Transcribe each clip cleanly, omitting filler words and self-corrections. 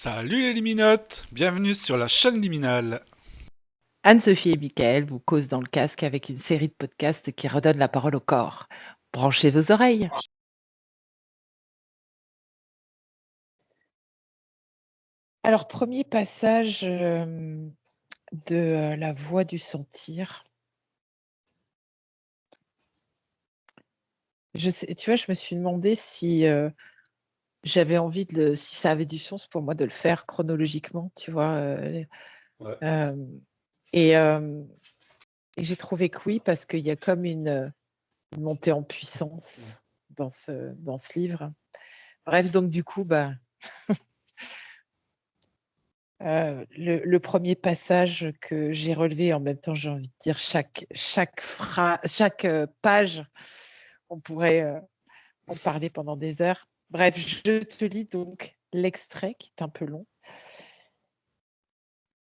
Salut les liminotes, bienvenue sur la chaîne liminale. Anne-Sophie et Michael vous causent dans le casque avec une série de podcasts qui redonnent la parole au corps. Branchez vos oreilles. Alors, premier passage de La Voix du sentir. Tu vois, je me suis demandé si j'avais envie si ça avait du sens pour moi de le faire chronologiquement, tu vois. Ouais. Euh, et euh, et j'ai trouvé que oui, parce qu'il y a comme une montée en puissance dans ce livre. Bref, donc du coup, le premier passage que j'ai relevé, en même temps, j'ai envie de dire chaque page, on pourrait en parler pendant des heures. Bref, je te lis donc l'extrait qui est un peu long.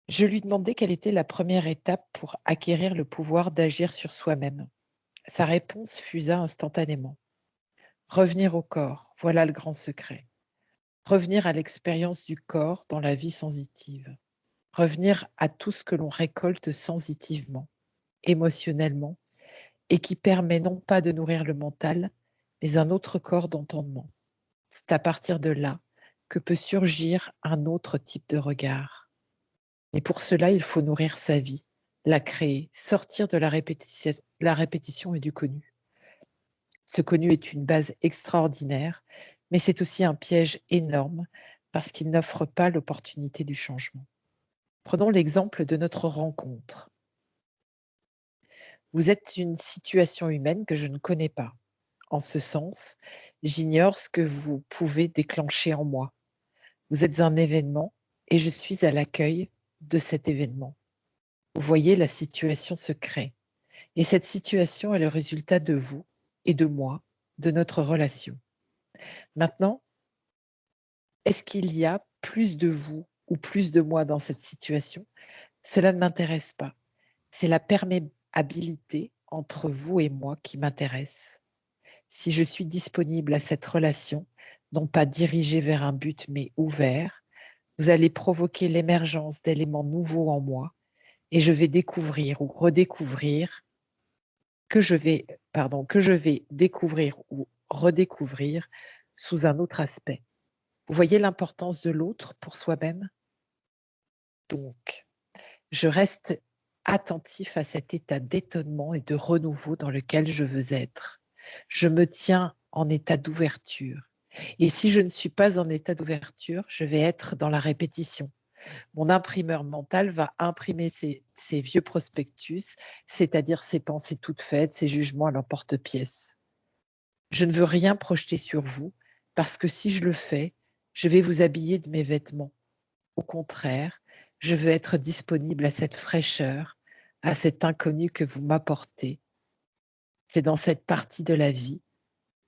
Je lui demandais quelle était la première étape pour acquérir le pouvoir d'agir sur soi-même. Sa réponse fusa instantanément. Revenir au corps, voilà le grand secret. Revenir à l'expérience du corps dans la vie sensitive. Revenir à tout ce que l'on récolte sensitivement, émotionnellement, et qui permet non pas de nourrir le mental, mais un autre corps d'entendement. C'est à partir de là que peut surgir un autre type de regard. Et pour cela, il faut nourrir sa vie, la créer, sortir de la répétition et du connu. Ce connu est une base extraordinaire, mais c'est aussi un piège énorme parce qu'il n'offre pas l'opportunité du changement. Prenons l'exemple de notre rencontre. Vous êtes une situation humaine que je ne connais pas. En ce sens, j'ignore ce que vous pouvez déclencher en moi. Vous êtes un événement et je suis à l'accueil de cet événement. Vous voyez, la situation se crée. Et cette situation est le résultat de vous et de moi, de notre relation. Maintenant, est-ce qu'il y a plus de vous ou plus de moi dans cette situation? Cela ne m'intéresse pas. C'est la perméabilité entre vous et moi qui m'intéresse. Si je suis disponible à cette relation, non pas dirigée vers un but, mais ouvert, vous allez provoquer l'émergence d'éléments nouveaux en moi et je vais découvrir ou redécouvrir que je vais découvrir ou redécouvrir sous un autre aspect. Vous voyez l'importance de l'autre pour soi-même? Donc, je reste attentif à cet état d'étonnement et de renouveau dans lequel je veux être. Je me tiens en état d'ouverture. Et si je ne suis pas en état d'ouverture, je vais être dans la répétition. Mon imprimeur mental va imprimer ses vieux prospectus, c'est-à-dire ses pensées toutes faites, ses jugements à l'emporte-pièce. Je ne veux rien projeter sur vous parce que si je le fais, je vais vous habiller de mes vêtements. Au contraire, je veux être disponible à cette fraîcheur, à cet inconnu que vous m'apportez. C'est dans cette partie de la vie,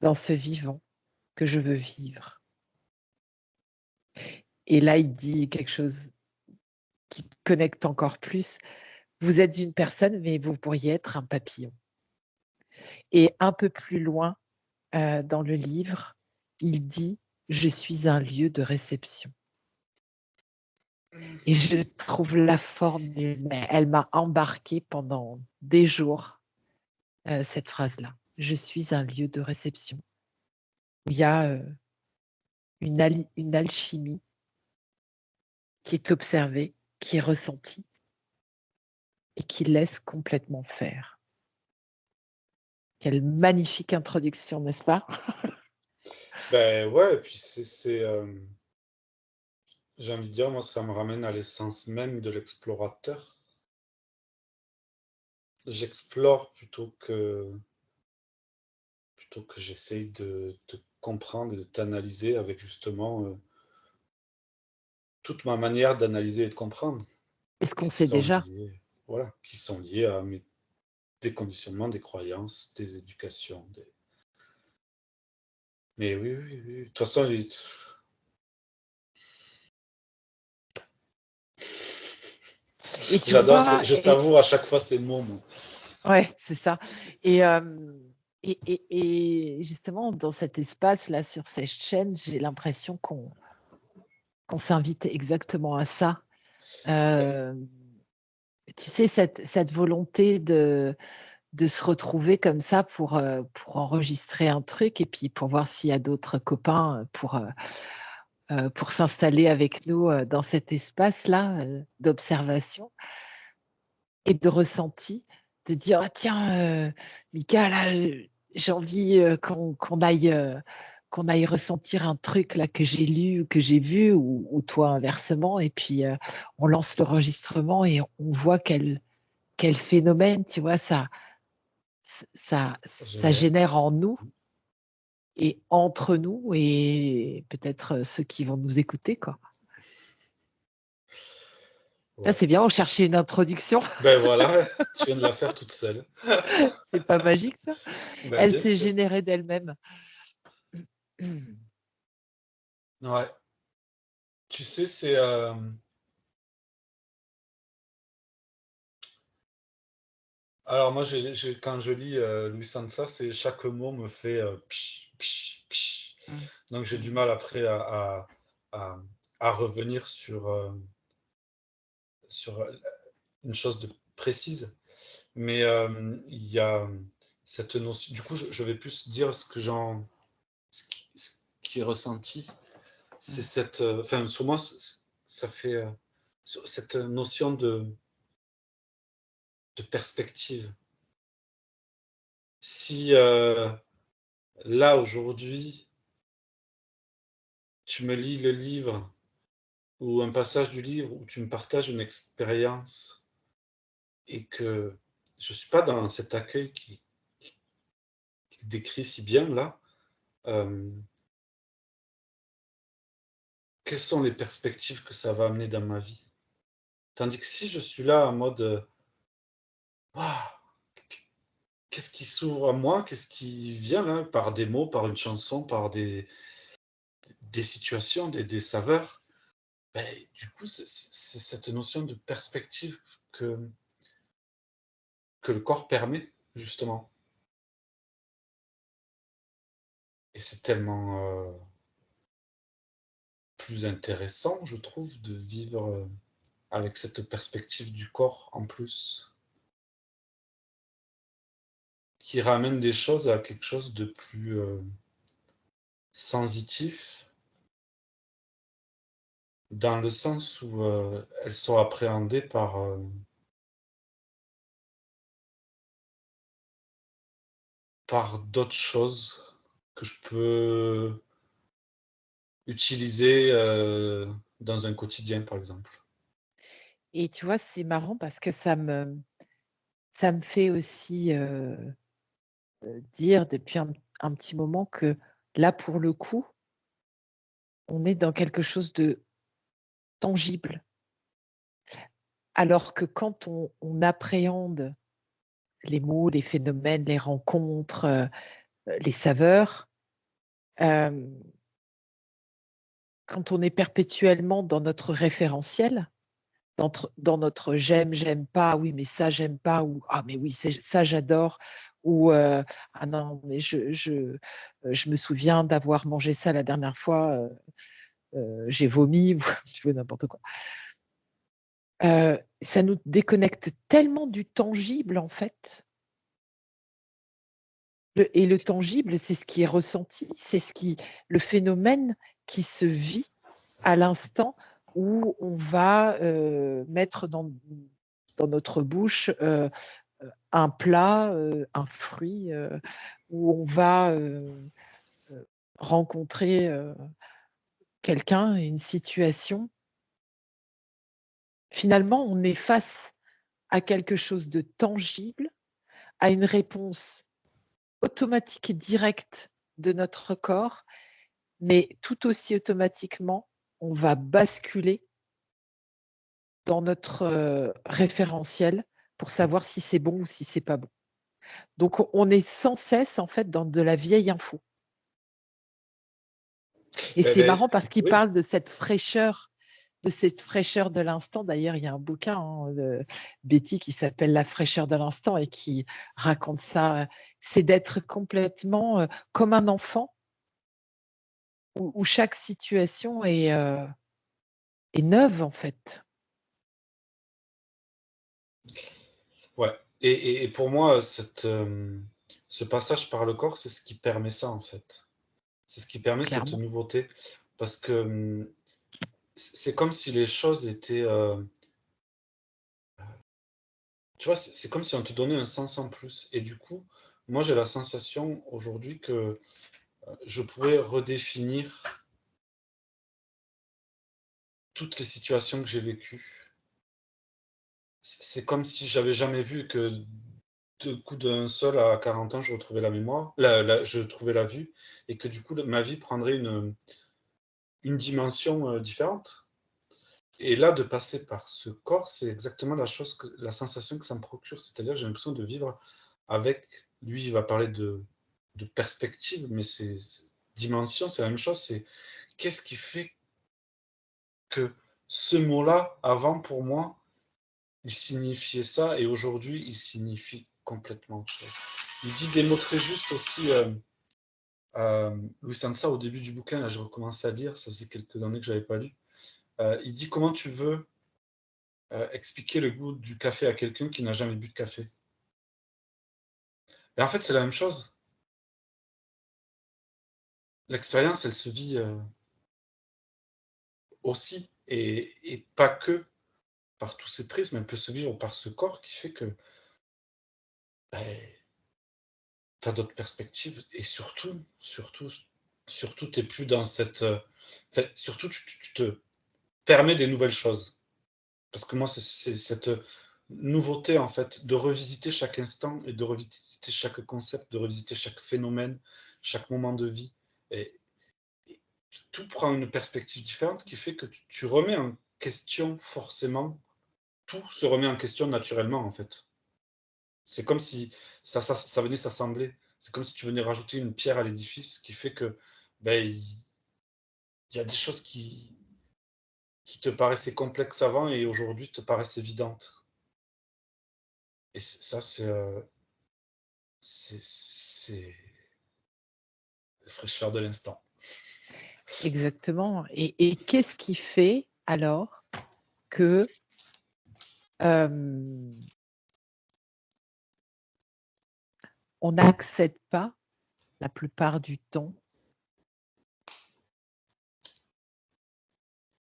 dans ce vivant, que je veux vivre. Et là, il dit quelque chose qui connecte encore plus. Vous êtes une personne, mais vous pourriez être un papillon. Et un peu plus loin dans le livre, il dit, je suis un lieu de réception. Et je trouve la formule, mais elle m'a embarquée pendant des jours, cette phrase-là. Je suis un lieu de réception. Il y a une alchimie qui est observée, qui est ressentie et qui laisse complètement faire. Quelle magnifique introduction, n'est-ce pas? Ben ouais, et puis j'ai envie de dire, moi ça me ramène à l'essence même de l'explorateur. J'explore plutôt que j'essaye de te comprendre et de t'analyser avec justement toute ma manière d'analyser et de comprendre, Est-ce qu'on qui sait sont déjà? liées, voilà, qui sont liées à des conditionnements, des croyances, des éducations. Mais oui, oui, oui. De toute façon, Et tu j'adore, vois, je savoure à chaque fois ces mots, moi. ouais, c'est ça. Et, et justement, dans cet espace-là, sur cette chaîne, j'ai l'impression qu'on s'invite exactement à ça. Bah, Hem, Tu sais, cette volonté de se retrouver comme ça pour enregistrer un truc et puis pour voir s'il y a d'autres copains, pour s'installer avec nous, dans cet espace-là, d'observation et de ressenti, de dire: «Ah tiens, Mika là, j'ai envie, qu'on aille ressentir un truc là que j'ai lu ou que j'ai vu ou toi inversement» et puis, on lance l'enregistrement et on voit quel phénomène, tu vois, ça génial. génère en nous et entre nous et peut-être, ceux qui vont nous écouter, quoi. Ça, Ouais. c'est bien, on cherchait une introduction. Ben voilà, tu viens de la faire toute seule. C'est pas magique ça? Ben Elle bien s'est sûr. générée d'elle-même. Ouais. Tu sais, c'est, alors moi j'ai quand je lis, Louis Sansa, c'est chaque mot me fait, psh, psh, psh. Mmh. Donc j'ai du Mmh. mal après à à revenir sur, une chose de précise. Mais, il y a, cette notion du coup, je vais plus dire ce qui est ressenti. C'est Mmh. cette, enfin sur moi, ça fait, sur cette notion de perspective. Si, là aujourd'hui, tu me lis le livre ou un passage du livre où tu me partages une expérience et que je suis pas dans cet accueil qui décrit si bien là, hem, quelles sont les perspectives que ça va amener dans ma vie? Tandis que si je suis là en mode, waouh! Qu'est-ce qui s'ouvre à moi? Qu'est-ce qui vient là, par des mots, par une chanson, par des situations, des saveurs? Beh, du coup, c'est cette notion de perspective que que le corps permet, justement, et c'est tellement, plus intéressant, je trouve, de vivre, avec cette perspective du corps en plus, qui ramène des choses à quelque chose de plus, sensitif, dans le sens où, elles sont appréhendées par d'autres choses que je peux utiliser, dans un quotidien, par exemple. Et tu vois, c'est marrant parce que ça me fait aussi, dire depuis un petit moment que là, pour le coup, on est dans quelque chose de tangible. Alors que quand on appréhende les mots, les phénomènes, les rencontres, les saveurs, hem, quand on est perpétuellement dans notre référentiel, dans notre «j'aime, j'aime pas», «oui, mais ça j'aime pas» ou «ah mais oui, c'est ça j'adore» ou «ah non, mais je me souviens d'avoir mangé ça la dernière fois, j'ai vomi» ou tu veux n'importe quoi. Ça nous déconnecte tellement du tangible en fait. Le tangible, c'est ce qui est ressenti, c'est le phénomène qui se vit à l'instant où on va, mettre dans notre bouche, un plat, un fruit, où on va, rencontrer, quelqu'un, une situation. Finalement, on est face à quelque chose de tangible, à une réponse automatique et directe de notre corps. Mais tout aussi automatiquement, on va basculer dans notre, référentiel pour savoir si c'est bon ou si c'est pas bon. Donc on est sans cesse en fait dans de la vieille info et Eh c'est beh, marrant parce qu'il oui, parle de cette fraîcheur de l'instant. D'ailleurs, il y a un bouquin, hein, de Betty qui s'appelle «La fraîcheur de l'instant» et qui raconte ça, c'est d'être complètement, comme un enfant où chaque situation est, neuve, en fait. Ouais. Et pour moi, ce passage par le corps, c'est ce qui permet ça, en fait. C'est ce qui permet cette Clairement. nouveauté. Parce que c'est comme si les choses étaient, tu vois, c'est comme si on te donnait un sens en plus. Et du coup, moi, j'ai la sensation aujourd'hui que je pourrais redéfinir toutes les situations que j'ai vécues. C'est comme si j'avais jamais vu et que de coup d'un seul à 40 ans, je retrouvais la mémoire, je trouvais la vue, et que du coup, ma vie prendrait une dimension différente. Et là, de passer par ce corps, c'est exactement la sensation que ça me procure. C'est-à-dire que j'ai l'impression de vivre avec lui. Il va parler de perspective, mais dimension, c'est la même chose. C'est qu'est-ce qui fait que ce mot-là, avant, pour moi, il signifiait ça, et aujourd'hui, il signifie complètement autre chose. Il dit des mots très justes aussi. Louis Sansa, au début du bouquin, là, j'ai recommencé à lire, ça faisait quelques années que je n'avais pas lu. Il dit comment tu veux expliquer le goût du café à quelqu'un qui n'a jamais bu de café. Et en fait, c'est la même chose. L'expérience, elle se vit aussi, et pas que par tous ces prismes, elle peut se vivre par ce corps qui fait que ben, tu as d'autres perspectives, et surtout, tu n'es plus dans cette... enfin, surtout, tu te permets des nouvelles choses. Parce que moi, c'est cette nouveauté, en fait, de revisiter chaque instant et de revisiter chaque concept, de revisiter chaque phénomène, chaque moment de vie. Et tout prend une perspective différente qui fait que tu remets en question forcément, tout se remet en question naturellement, en fait. C'est comme si ça venait s'assembler. C'est comme si tu venais rajouter une pierre à l'édifice qui fait que ben, il y a des choses qui te paraissaient complexes avant et aujourd'hui te paraissent évidentes. Et ça, c'est la fraîcheur de l'instant. Exactement. Et qu'est-ce qui fait alors que, hem, on n'accède pas la plupart du temps,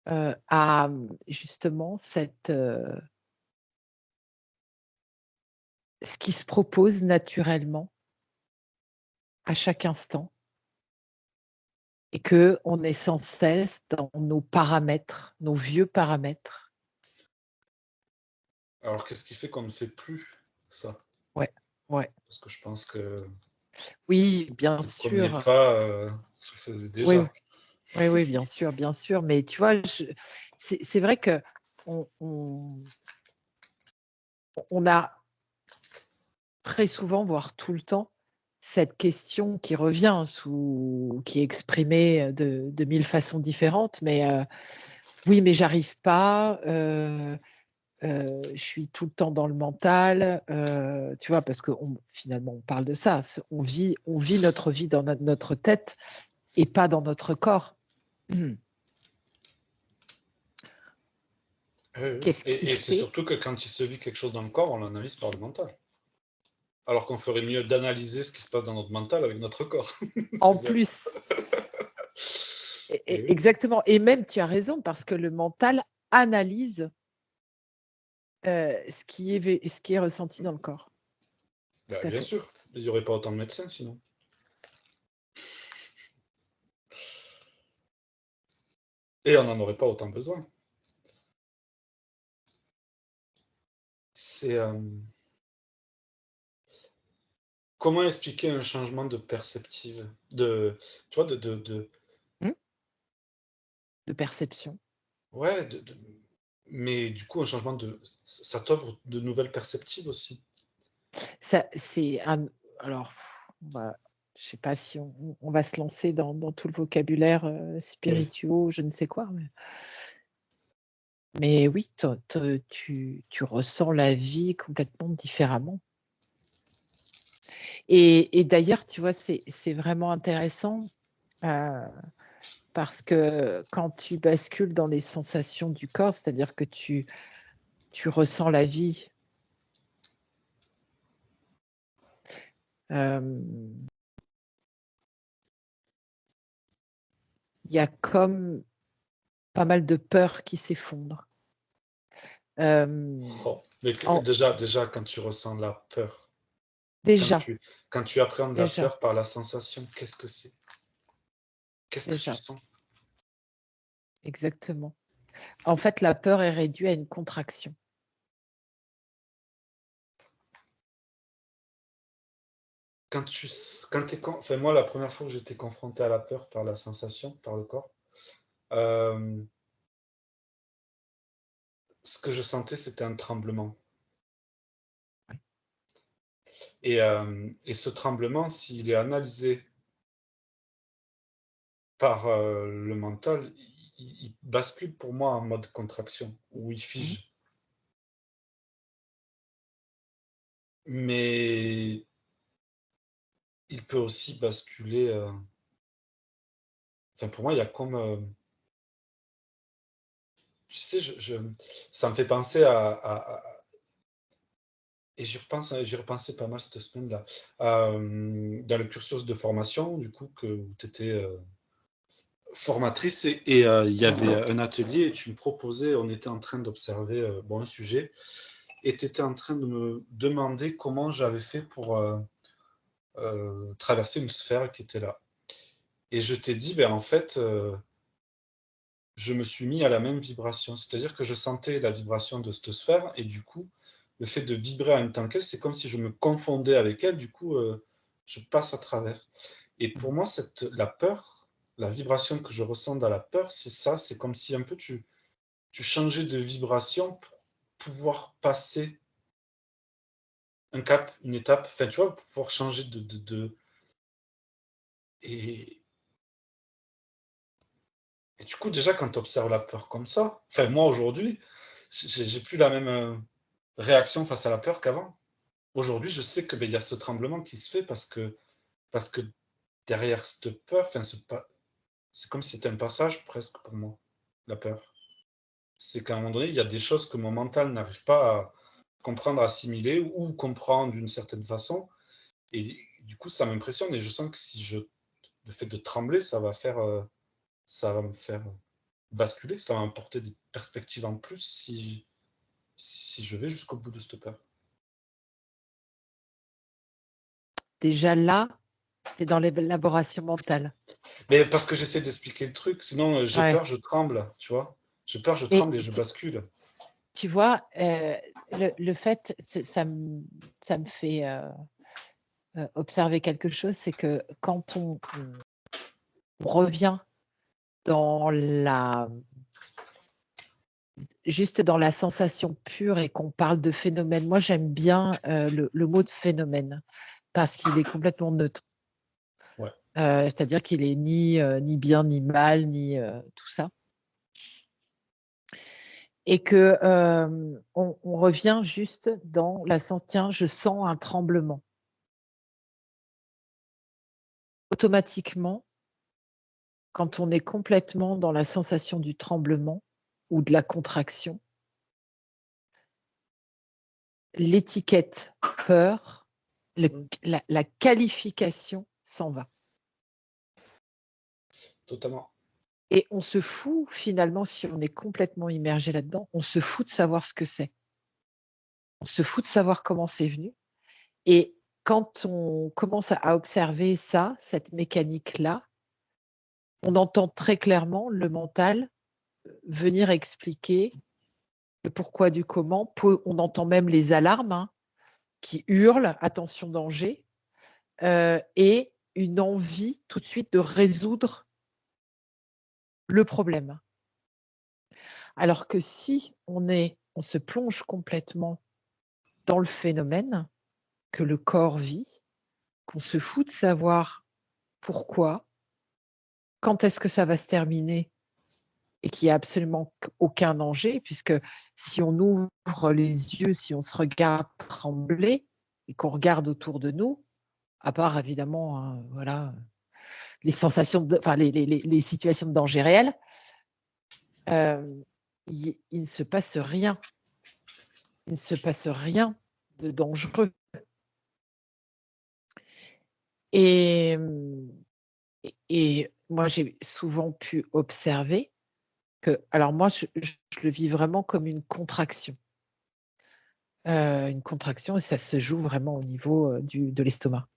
à, justement ce qui se propose naturellement à chaque instant et qu'on est sans cesse dans nos paramètres, nos vieux paramètres. Alors, qu'est-ce qui fait qu'on ne fait plus ça? Ouais, ouais. Parce que je pense que Oui, bien ce premier sûr. pas, je le faisais Oui, déjà. oui, oui, bien sûr, mais tu vois, c'est vrai qu'on on a très souvent, voire tout le temps, cette question qui revient qui est exprimée, de 1000 façons différentes, mais «Oui, mais j'arrive pas, je suis tout le temps dans le mental», tu vois? Parce finalement, on parle de ça, on vit notre vie dans notre tête et pas dans notre corps. Oui, oui. Qu'est-ce qui Et c'est fait surtout que quand il se vit quelque chose dans le corps, on l'analyse par le mental. Alors qu'on ferait mieux d'analyser ce qui se passe dans notre mental avec notre corps. en plus Et oui, exactement, et même tu as raison parce que le mental analyse, ce qui est ressenti dans le corps. bah, Tout à bien fait. sûr, il n'y aurait pas autant de médecins sinon. Et on n'en aurait pas autant besoin. C'est comment expliquer un changement de perceptive, tu vois, Mmh? De perception. ouais, mais du coup, un changement ça t'offre de nouvelles perspectives aussi. Ça c'est un alors, on va je sais pas si on va se lancer dans tout le vocabulaire, Oui. spirituel, je ne sais quoi, mais oui, tu ressens la vie complètement différemment, et d'ailleurs, tu vois, c'est vraiment intéressant, heu Parce que quand tu bascules dans les sensations du corps, c'est-à-dire que tu ressens la vie, il y a comme pas mal de peurs qui s'effondrent. Oh, mais En déjà, quand tu ressens la peur, quand déjà, tu, quand tu appréhendes la déjà, peur par la sensation, qu'est-ce que c'est? Qu'est-ce que tu déjà, sens? exactement. En fait, la peur est réduite à une contraction. Enfin, moi, la première fois que j'étais confronté à la peur par la sensation, par le corps, euh, ce que je sentais, c'était un tremblement. Ouais. Et ce tremblement, s'il est analysé par le mental, il bascule pour moi en mode contraction, où il Mmh. fige. Mais il peut aussi basculer. Enfin, pour moi, il y a comme. Tu sais, ça me fait penser et j'y repensais pas mal cette semaine-là. Dans le cursus de formation, du coup, où tu étais formatrice, il y avait un atelier et tu me proposais, on était en train d'observer bon, un sujet, et tu étais en train de me demander comment j'avais fait pour traverser une sphère qui était là. Et je t'ai dit, ben, en fait, je me suis mis à la même vibration. C'est-à-dire que je sentais la vibration de cette sphère et du coup, le fait de vibrer en même temps qu'elle, c'est comme si je me confondais avec elle, du coup, je passe à travers. Et pour moi, la peur, la vibration que je ressens dans la peur, c'est ça, c'est comme si un peu tu changeais de vibration pour pouvoir passer un cap, une étape, enfin, tu vois, pour pouvoir changer et, et du coup, déjà, quand tu observes la peur comme ça, enfin, moi, aujourd'hui, j'ai plus la même réaction face à la peur qu'avant. Aujourd'hui, je sais que, ben, il y a ce tremblement qui se fait parce que derrière cette peur, enfin, c'est comme si c'était un passage presque pour moi, la peur. C'est qu'à un moment donné, il y a des choses que mon mental n'arrive pas à comprendre, assimiler ou comprendre d'une certaine façon. Et du coup, ça m'impressionne et je sens que le fait de trembler, ça va me faire basculer, ça va m'apporter des perspectives en plus si je vais jusqu'au bout de cette peur. Déjà là, tu es dans l'élaboration mentale. Mais parce que j'essaie d'expliquer le truc, sinon j'ai Ouais. peur, je tremble, tu vois? J'ai peur, je Et tremble et je bascule. tu vois, le fait, ça me fait, observer quelque chose, c'est que quand on revient dans la juste dans la sensation pure et qu'on parle de phénomène, moi j'aime bien, le mot de phénomène parce qu'il est complètement neutre. Ouais. C'est-à-dire qu'il est ni bien ni mal, ni, tout ça et que, on revient juste dans la tiens, je sens un tremblement. Automatiquement, quand on est complètement dans la sensation du tremblement ou de la contraction, l'étiquette peur, le Mmh. la qualification s'en va Totalement. et on se fout finalement, si on est complètement immergé là-dedans, on se fout de savoir ce que c'est. On se fout de savoir comment c'est venu et quand on commence à observer ça, cette mécanique-là, on entend très clairement le mental venir expliquer le pourquoi du comment. On entend même les alarmes, hein, qui hurlent: «Attention danger», et une envie tout de suite de résoudre le problème. Alors que si on se plonge complètement dans le phénomène que le corps vit, qu'on se fout de savoir pourquoi, quand est-ce que ça va se terminer et qu'il y a absolument aucun danger puisque si on ouvre les yeux, si on se regarde trembler et qu'on regarde autour de nous, à part évidemment, hein, voilà, les sensations, enfin les situations de danger réel, il ne se passe rien. Il ne se passe rien de dangereux. Et, et moi, j'ai souvent pu observer que, alors moi, je le vis vraiment comme une contraction. Une contraction, et ça se joue vraiment au niveau de l'estomac.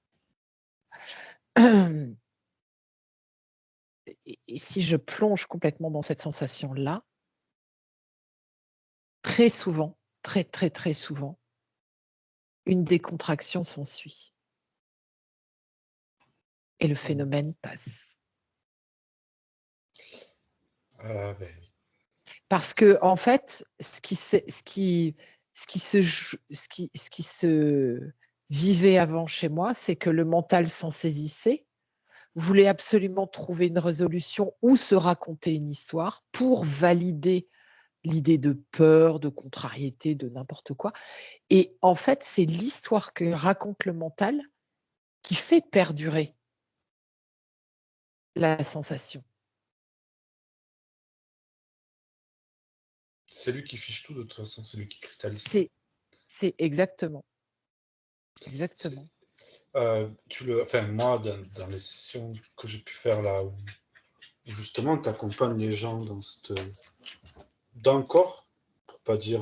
Et si je plonge complètement dans cette sensation-là, très souvent, très, très, très souvent, une décontraction s'ensuit et le phénomène passe. Ben oui. Parce que en fait, ce qui se vivait avant chez moi, c'est que le mental s'en saisissait, voulait absolument trouver une résolution ou se raconter une histoire pour valider l'idée de peur, de contrariété, de n'importe quoi. Et en fait, c'est l'histoire que raconte le mental qui fait perdurer la sensation. C'est lui qui fiche tout de toute façon, c'est lui qui cristallise tout. C'est exactement, C'est, exactement. enfin, moi, dans les sessions que j'ai pu faire là, où justement tu accompagnes les gens dans le corps, pour pas dire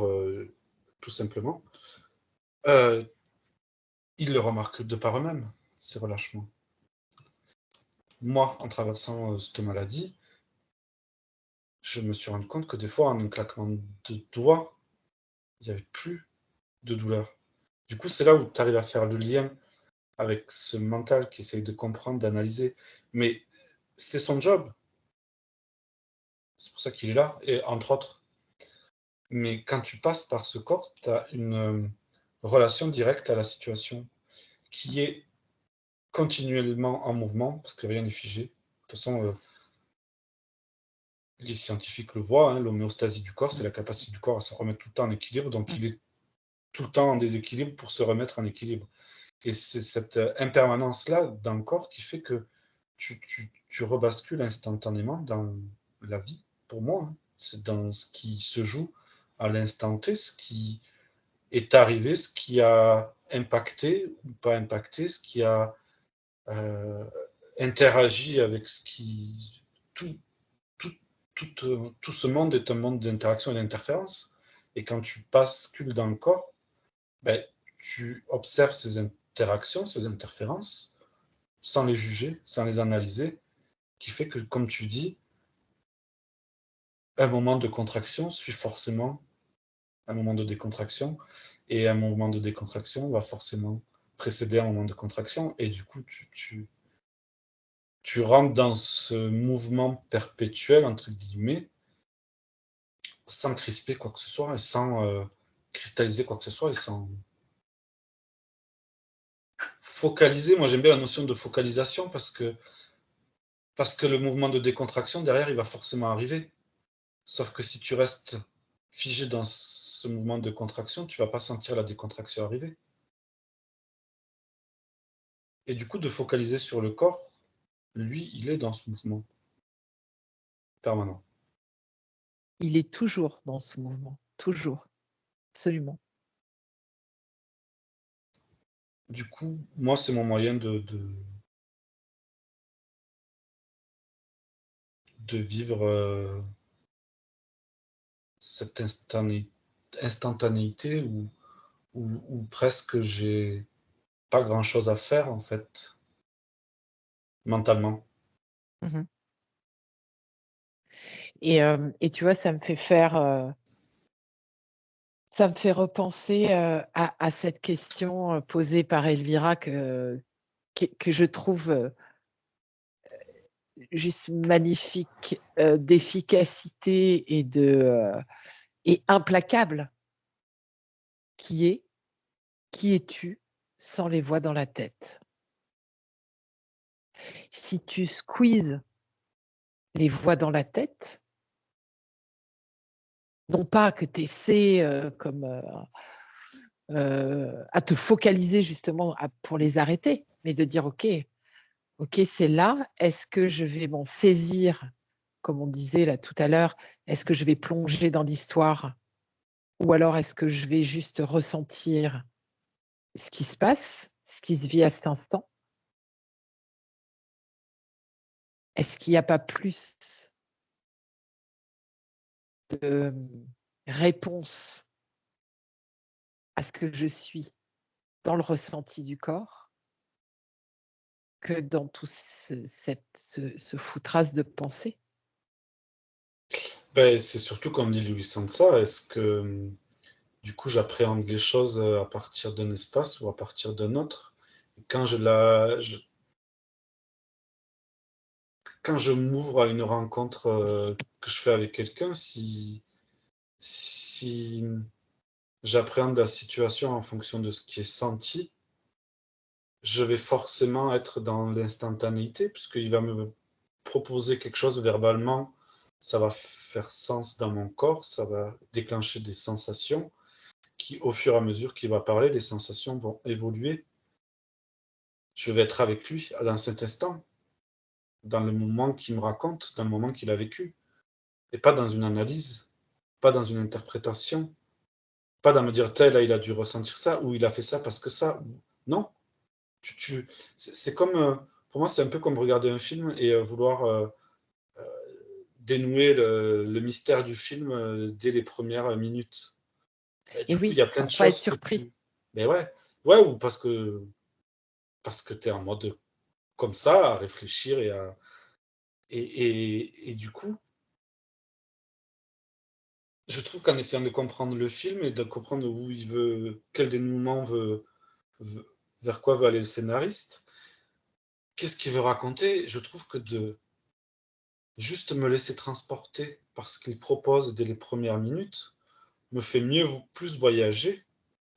tout simplement, euh, ils le remarquent de par eux-mêmes, ces relâchements. Moi, en traversant cette maladie, je me suis rendu compte que des fois, en un claquement de doigts, il n'y avait plus de douleur. Du coup, c'est là où tu arrives à faire le lien avec ce mental qui essaye de comprendre, d'analyser. Mais c'est son job. C'est pour ça qu'il est là, et entre autres. Mais quand tu passes par ce corps, tu as une relation directe à la situation qui est continuellement en mouvement, parce que rien n'est figé. De toute façon, les scientifiques le voient, hein, l'homéostasie du corps, c'est la capacité du corps à se remettre tout le temps en équilibre, donc Mmh. il est tout le temps en déséquilibre pour se remettre en équilibre. Et c'est cette impermanence-là dans le corps qui fait que tu rebascules instantanément dans la vie, pour moi. Hein. C'est dans ce qui se joue à l'instant T, ce qui est arrivé, ce qui a impacté ou pas impacté, ce qui a euh, interagi avec ce qui... Tout, tout, tout ce monde est un monde d'interaction et d'interférence. Et quand tu bascules dans le corps, ben, tu observes ces interactions, ces interférences, sans les juger, sans les analyser, qui fait que, comme tu dis, un moment de contraction suit forcément un moment de décontraction, et un moment de décontraction va forcément précéder un moment de contraction, et du coup, tu rentres dans ce mouvement perpétuel, entre guillemets, sans crisper quoi que ce soit, et sans cristalliser quoi que ce soit, et sans focaliser. Moi, j'aime bien la notion de focalisation, parce que le mouvement de décontraction, derrière, il va forcément arriver. Sauf que si tu restes figé dans ce mouvement de contraction, tu vas pas sentir la décontraction arriver. Et du coup, de focaliser sur le corps, lui, il est dans ce mouvement permanent. Il est toujours dans ce mouvement, toujours, absolument. Du coup, moi, c'est mon moyen de vivre cette instantanéité où presque j'ai pas grand-chose à faire, en fait, mentalement. Mmh. Et tu vois, ça me fait repenser, à cette question, posée par Elvira que je trouve, juste magnifique, d'efficacité et implacable, qui est: «Qui es-tu sans les voix dans la tête?» Si tu squeezes les voix dans la tête, non pas que tu essaies, à te focaliser justement pour les arrêter, mais de dire: «OK, OK, c'est là. Est-ce que je vais m'en saisir, comme on disait là tout à l'heure? Est-ce que je vais plonger dans l'histoire? Ou alors est-ce que je vais juste ressentir ce qui se passe, ce qui se vit à cet instant? Est-ce qu'il n'y a pas plus de, réponse à ce que je suis dans le ressenti du corps que dans tout ce foutrasse de pensées? Ben, c'est surtout comme dit Louis Sansa, est-ce que, du coup, j'appréhende les choses, à partir d'un espace ou à partir d'un autre? Quand je la je quand je m'ouvre à une rencontre, que je fais avec quelqu'un, si j'appréhende la situation en fonction de ce qui est senti, je vais forcément être dans l'instantanéité puisqu'il va me proposer quelque chose verbalement, ça va faire sens dans mon corps, ça va déclencher des sensations qui, au fur et à mesure qu'il va parler, les sensations vont évoluer. Je vais être avec lui dans cet instant, dans le moment qu'il me raconte, dans le moment qu'il a vécu, et pas dans une analyse, pas dans une interprétation, pas dans me dire tel, là, il a dû ressentir ça, ou il a fait ça parce que ça. Non, c'est comme, pour moi, c'est un peu comme regarder un film et vouloir dénouer le mystère du film dès les premières minutes. Et Et du coup, il oui, y a plein de pour pas être choses que surpris. tu. Mais ouais, ouais, ou parce que tu es en mode comme ça, à réfléchir et à. Et du coup, je trouve qu'en essayant de comprendre le film et de comprendre où il veut, quel dénouement vers quoi veut aller le scénariste, qu'est-ce qu'il veut raconter, je trouve que de juste me laisser transporter par ce qu'il propose dès les premières minutes me fait plus voyager,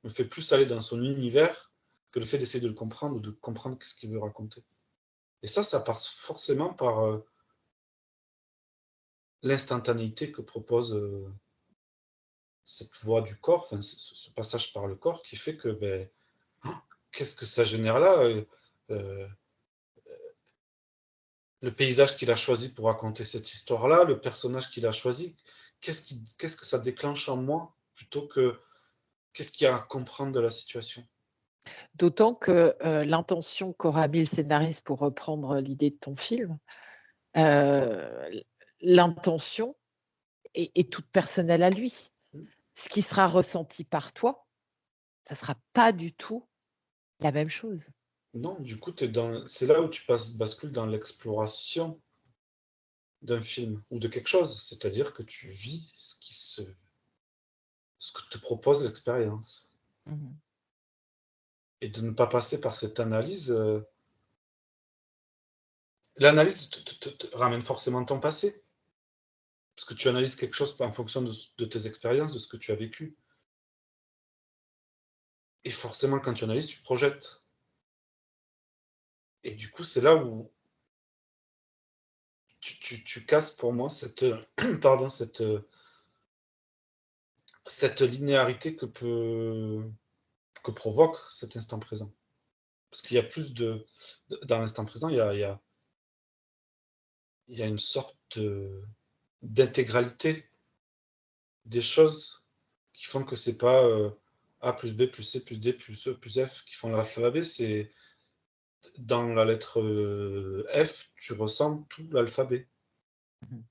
me fait plus aller dans son univers que le fait d'essayer de le comprendre ou de comprendre qu'est-ce qu'il veut raconter. Et ça passe forcément par l'instantanéité que propose cette voix du corps, enfin ce passage par le corps qui fait que ben, qu'est-ce que ça génère là euh, le paysage qu'il a choisi pour raconter cette histoire-là, le personnage qu'il a choisi, qu'est-ce que ça déclenche en moi plutôt que qu'est-ce qu'il y a à comprendre de la situation. D'autant que, l'intention qu'aura mis le scénariste pour reprendre l'idée de ton film, l'intention est toute personnelle à lui. Ce qui sera ressenti par toi, ça sera pas du tout la même chose. Non, du coup, c'est là où tu bascules dans l'exploration d'un film ou de quelque chose, c'est-à-dire que tu vis ce que te propose l'expérience. Mmh. Et de ne pas passer par cette analyse, l'analyse te ramène forcément ton passé, parce que tu analyses quelque chose en fonction de tes expériences, de ce que tu as vécu. Et forcément, quand tu analyses, tu projettes. Et du coup, c'est là où tu casses pour moi cette, pardon, cette linéarité que provoque cet instant présent. Parce qu'il y a plus dans l'instant présent, il y a une sorte d'intégralité des choses qui font que c'est pas A plus B plus C plus D plus E plus F qui font l'alphabet, c'est dans la lettre F, tu ressens tout l'alphabet. Mmh.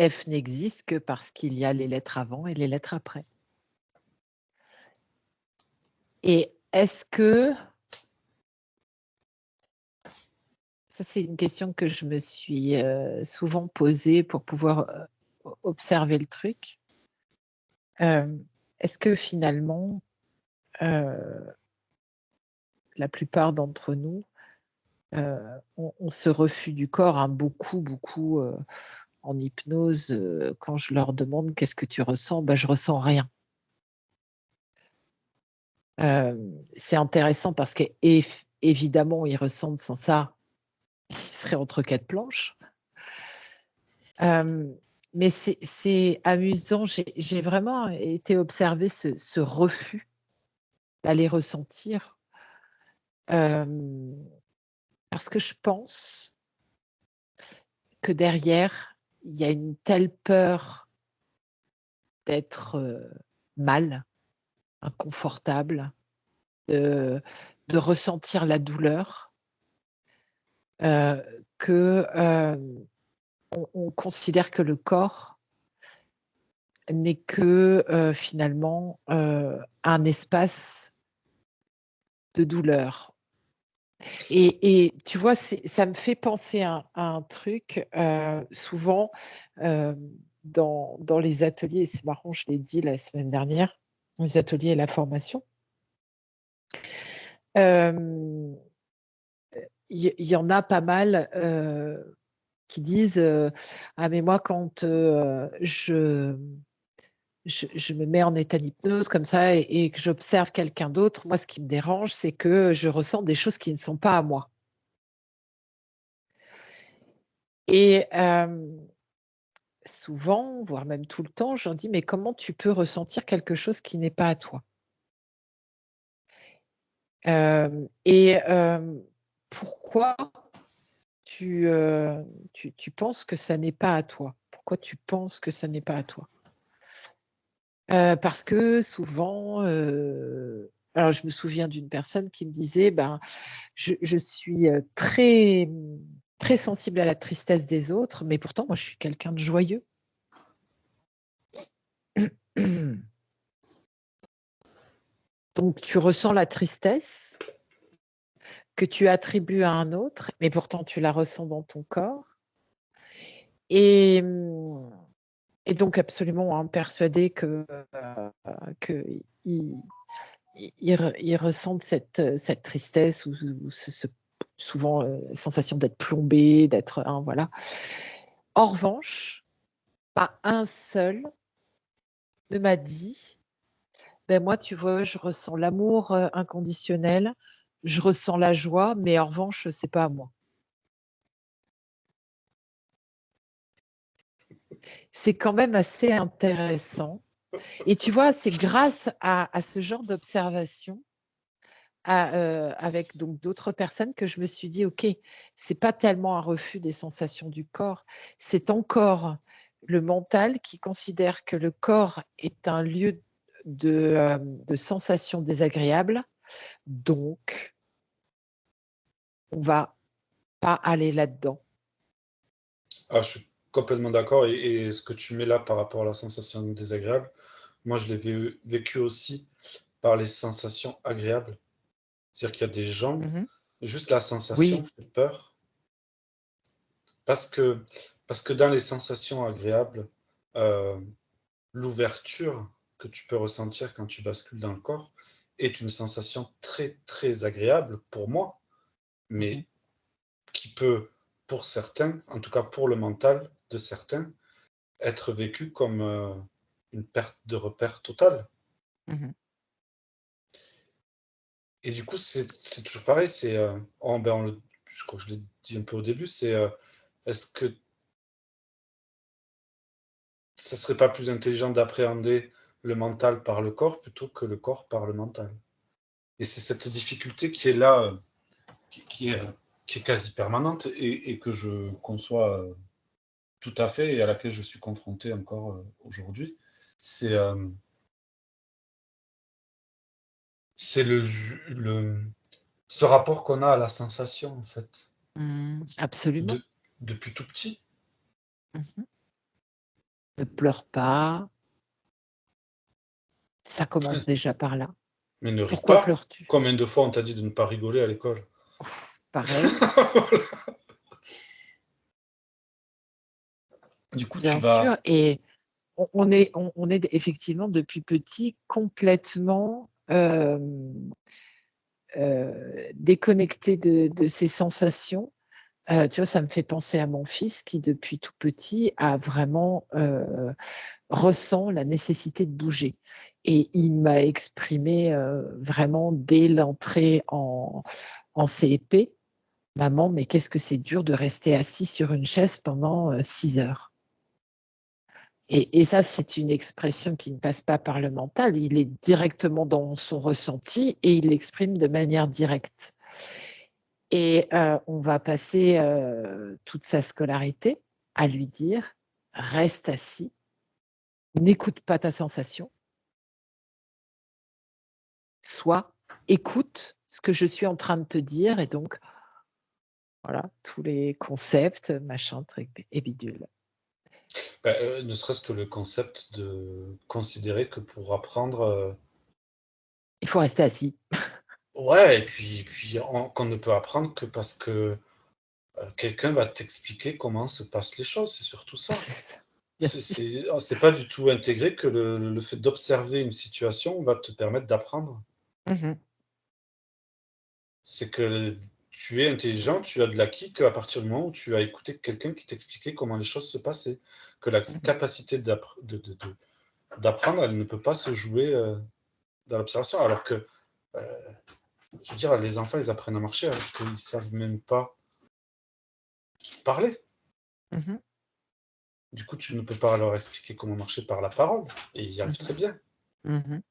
F n'existe que parce qu'il y a les lettres avant et les lettres après. Et est-ce que ça, c'est une question que je me suis, souvent posée pour pouvoir, observer le truc. Est-ce que finalement, heu, la plupart d'entre nous, ont ce refus du corps, hein, beaucoup, en hypnose, quand je leur demande: «Qu'est-ce que tu ressens?» «Bah, je ressens rien». C'est intéressant parce qu'évidemment, ils ressentent sans ça, ils seraient entre 4 planches. Hem, mais c'est amusant, j'ai vraiment été observer ce refus d'aller ressentir. Parce que je pense que derrière, il y a une telle peur d'être mal, inconfortable, de ressentir la douleur, que, on considère que le corps n'est que, finalement, un espace de douleur. Et tu vois, ça me fait penser à un truc, souvent, dans les ateliers, et c'est marrant, je l'ai dit la semaine dernière, les ateliers et la formation. Hem, il y en a pas mal, qui disent, «Ah mais moi quand, je me mets en état d'hypnose comme ça et que j'observe quelqu'un d'autre, moi ce qui me dérange, c'est que je ressens des choses qui ne sont pas à moi» et souvent, voire même tout le temps, je leur dis: «Mais comment tu peux ressentir quelque chose qui n'est pas à toi?» Pourquoi tu, tu penses que ça n'est pas à toi? Pourquoi tu penses que ça n'est pas à toi? Parce que souvent, alors je me souviens d'une personne qui me disait: «Ben, je suis, très, très sensible à la tristesse des autres, mais pourtant moi je suis quelqu'un de joyeux». Donc tu ressens la tristesse que tu attribues à un autre, mais pourtant tu la ressens dans ton corps et et donc absolument, hein, persuadé qu'ils ils ressentent cette tristesse ou ce souvent, sensation d'être plombé, d'être, hein, voilà. En revanche, pas un seul ne m'a dit: «Beh, moi, tu vois, je ressens l'amour, inconditionnel, je ressens la joie, mais en revanche, c'est pas à moi». C'est quand même assez intéressant et tu vois, c'est grâce à ce genre d'observation, avec donc d'autres personnes que je me suis dit: «OK, c'est pas tellement un refus des sensations du corps, c'est encore le mental qui considère que le corps est un lieu de sensations désagréables, donc on va pas aller là-dedans». Ah, je suis complètement d'accord et ce que tu mets là par rapport à la sensation désagréable, moi je l'ai vécu aussi par les sensations agréables. C'est-à-dire qu'il y a des gens, Mmh. juste la sensation Oui. fait peur parce que parce que dans les sensations agréables, heu, l'ouverture que tu peux ressentir quand tu bascules dans le corps est une sensation très, très agréable pour moi, Mmh. mais qui peut, pour certains, en tout cas pour le mental de certains, être vécue comme, une perte de repère totale. Mmh. Et du coup, c'est toujours pareil, c'est, on le je crois que je l'ai dit un peu au début, c'est, est-ce que ça serait pas plus intelligent d'appréhender le mental par le corps plutôt que le corps par le mental? Et c'est cette difficulté qui est là, qui est quasi permanente et que je conçois, tout à fait et à laquelle je suis confronté encore, aujourd'hui. C'est, c'est ce rapport qu'on a à la sensation, en fait, Mmh. Absolument. de depuis tout petit. Mmh. Ne pleure pas, ça commence déjà par là. Mais ne ris Pourquoi pas. pleures-tu? Combien de fois on t'a dit de ne pas rigoler à l'école? Pareil, Du coup, tu bien vas sûr et on est effectivement depuis petit complètement, déconnecté de ces sensations. Tu vois, ça me fait penser à mon fils qui depuis tout petit a vraiment, ressent la nécessité de bouger et il m'a exprimé, vraiment dès l'entrée en CP: «Maman, mais qu'est-ce que c'est dur de rester assis sur une chaise pendant, 6 heures». Et ça, c'est une expression qui ne passe pas par le mental. Il est directement dans son ressenti et il l'exprime de manière directe. Et on va passer, toute sa scolarité à lui dire: «Reste assis, n'écoute pas ta sensation, soit écoute ce que je suis en train de te dire» et donc voilà, tous les concepts, machin, truc et bidule. Bah, ne serait-ce que le concept de considérer que pour apprendre, Il faut rester assis. ouais, et puis qu'on ne peut apprendre que parce que, quelqu'un va t'expliquer comment se passent les choses, c'est surtout ça. C'est ça, bien C'est sûr. c'est pas du tout intégré que le fait d'observer une situation va te permettre d'apprendre. Mmh mh. C'est que tu es intelligent, tu as de l'acquis qu'à partir du moment où tu as écouté quelqu'un qui t'expliquait comment les choses se passaient. Que la Mmh mh. capacité d'apprendre, elle ne peut pas se jouer, dans l'observation. Alors que, heu, je veux dire, les enfants, ils apprennent à marcher alors qu'ils savent même pas parler. Mmh mh. Du coup, tu ne peux pas leur expliquer comment marcher par la parole et ils y Mmh arrivent mh. très bien. Mmh mh.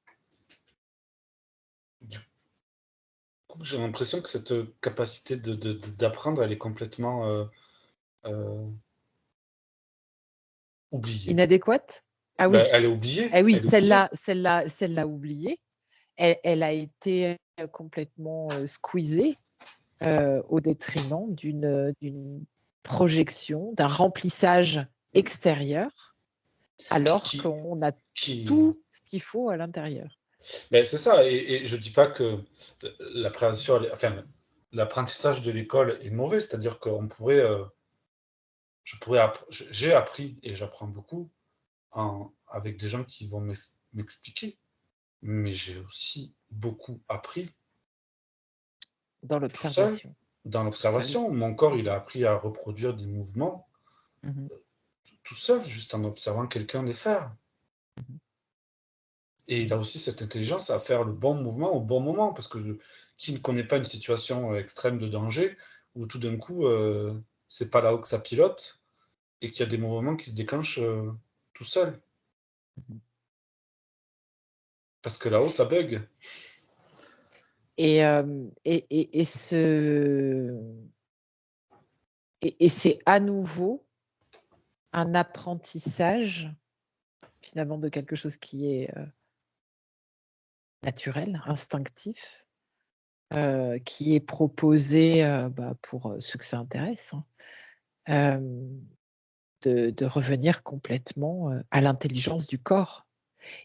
Du coup, j'ai l'impression que cette, capacité d'apprendre, elle est complètement, heu, oubliée. Inadéquate? Ah Ben, oui. elle est Ah oubliée, oui, elle est oubliée. celle-là oubliée. Elle a été, complètement, squeezée, au détriment d'une projection, d'un remplissage extérieur, Qui alors qui qu'on a qui tout ce qu'il faut à l'intérieur. beh, c'est ça, et je dis pas que l'appréhension, elle est enfin, l'apprentissage de l'école est mauvais. C'est-à-dire qu'on pourrait, je pourrais j'ai appris et j'apprends beaucoup avec des gens qui vont m'expliquer, mais j'ai aussi beaucoup appris Dans tout seul, l'observation, dans tout seul. l'observation. Mon corps, Mmh il mh. a appris à reproduire des mouvements Mmh mh. tout seul, juste en observant quelqu'un les faire. Mmh mh. Et il a aussi cette intelligence à faire le bon mouvement au bon moment, parce que qui ne connaît pas une situation, extrême de danger, où tout d'un coup, c'est pas là-haut que ça pilote et qu'il y a des mouvements qui se déclenchent, tout seuls, Mmh mh. parce que là-haut ça bug. Et hem et ce et c'est à nouveau un apprentissage, finalement, de quelque chose qui est, naturel, instinctif, qui est proposé, bah, pour, ceux que ça intéresse, hein, hem, de revenir complètement, à l'intelligence du corps.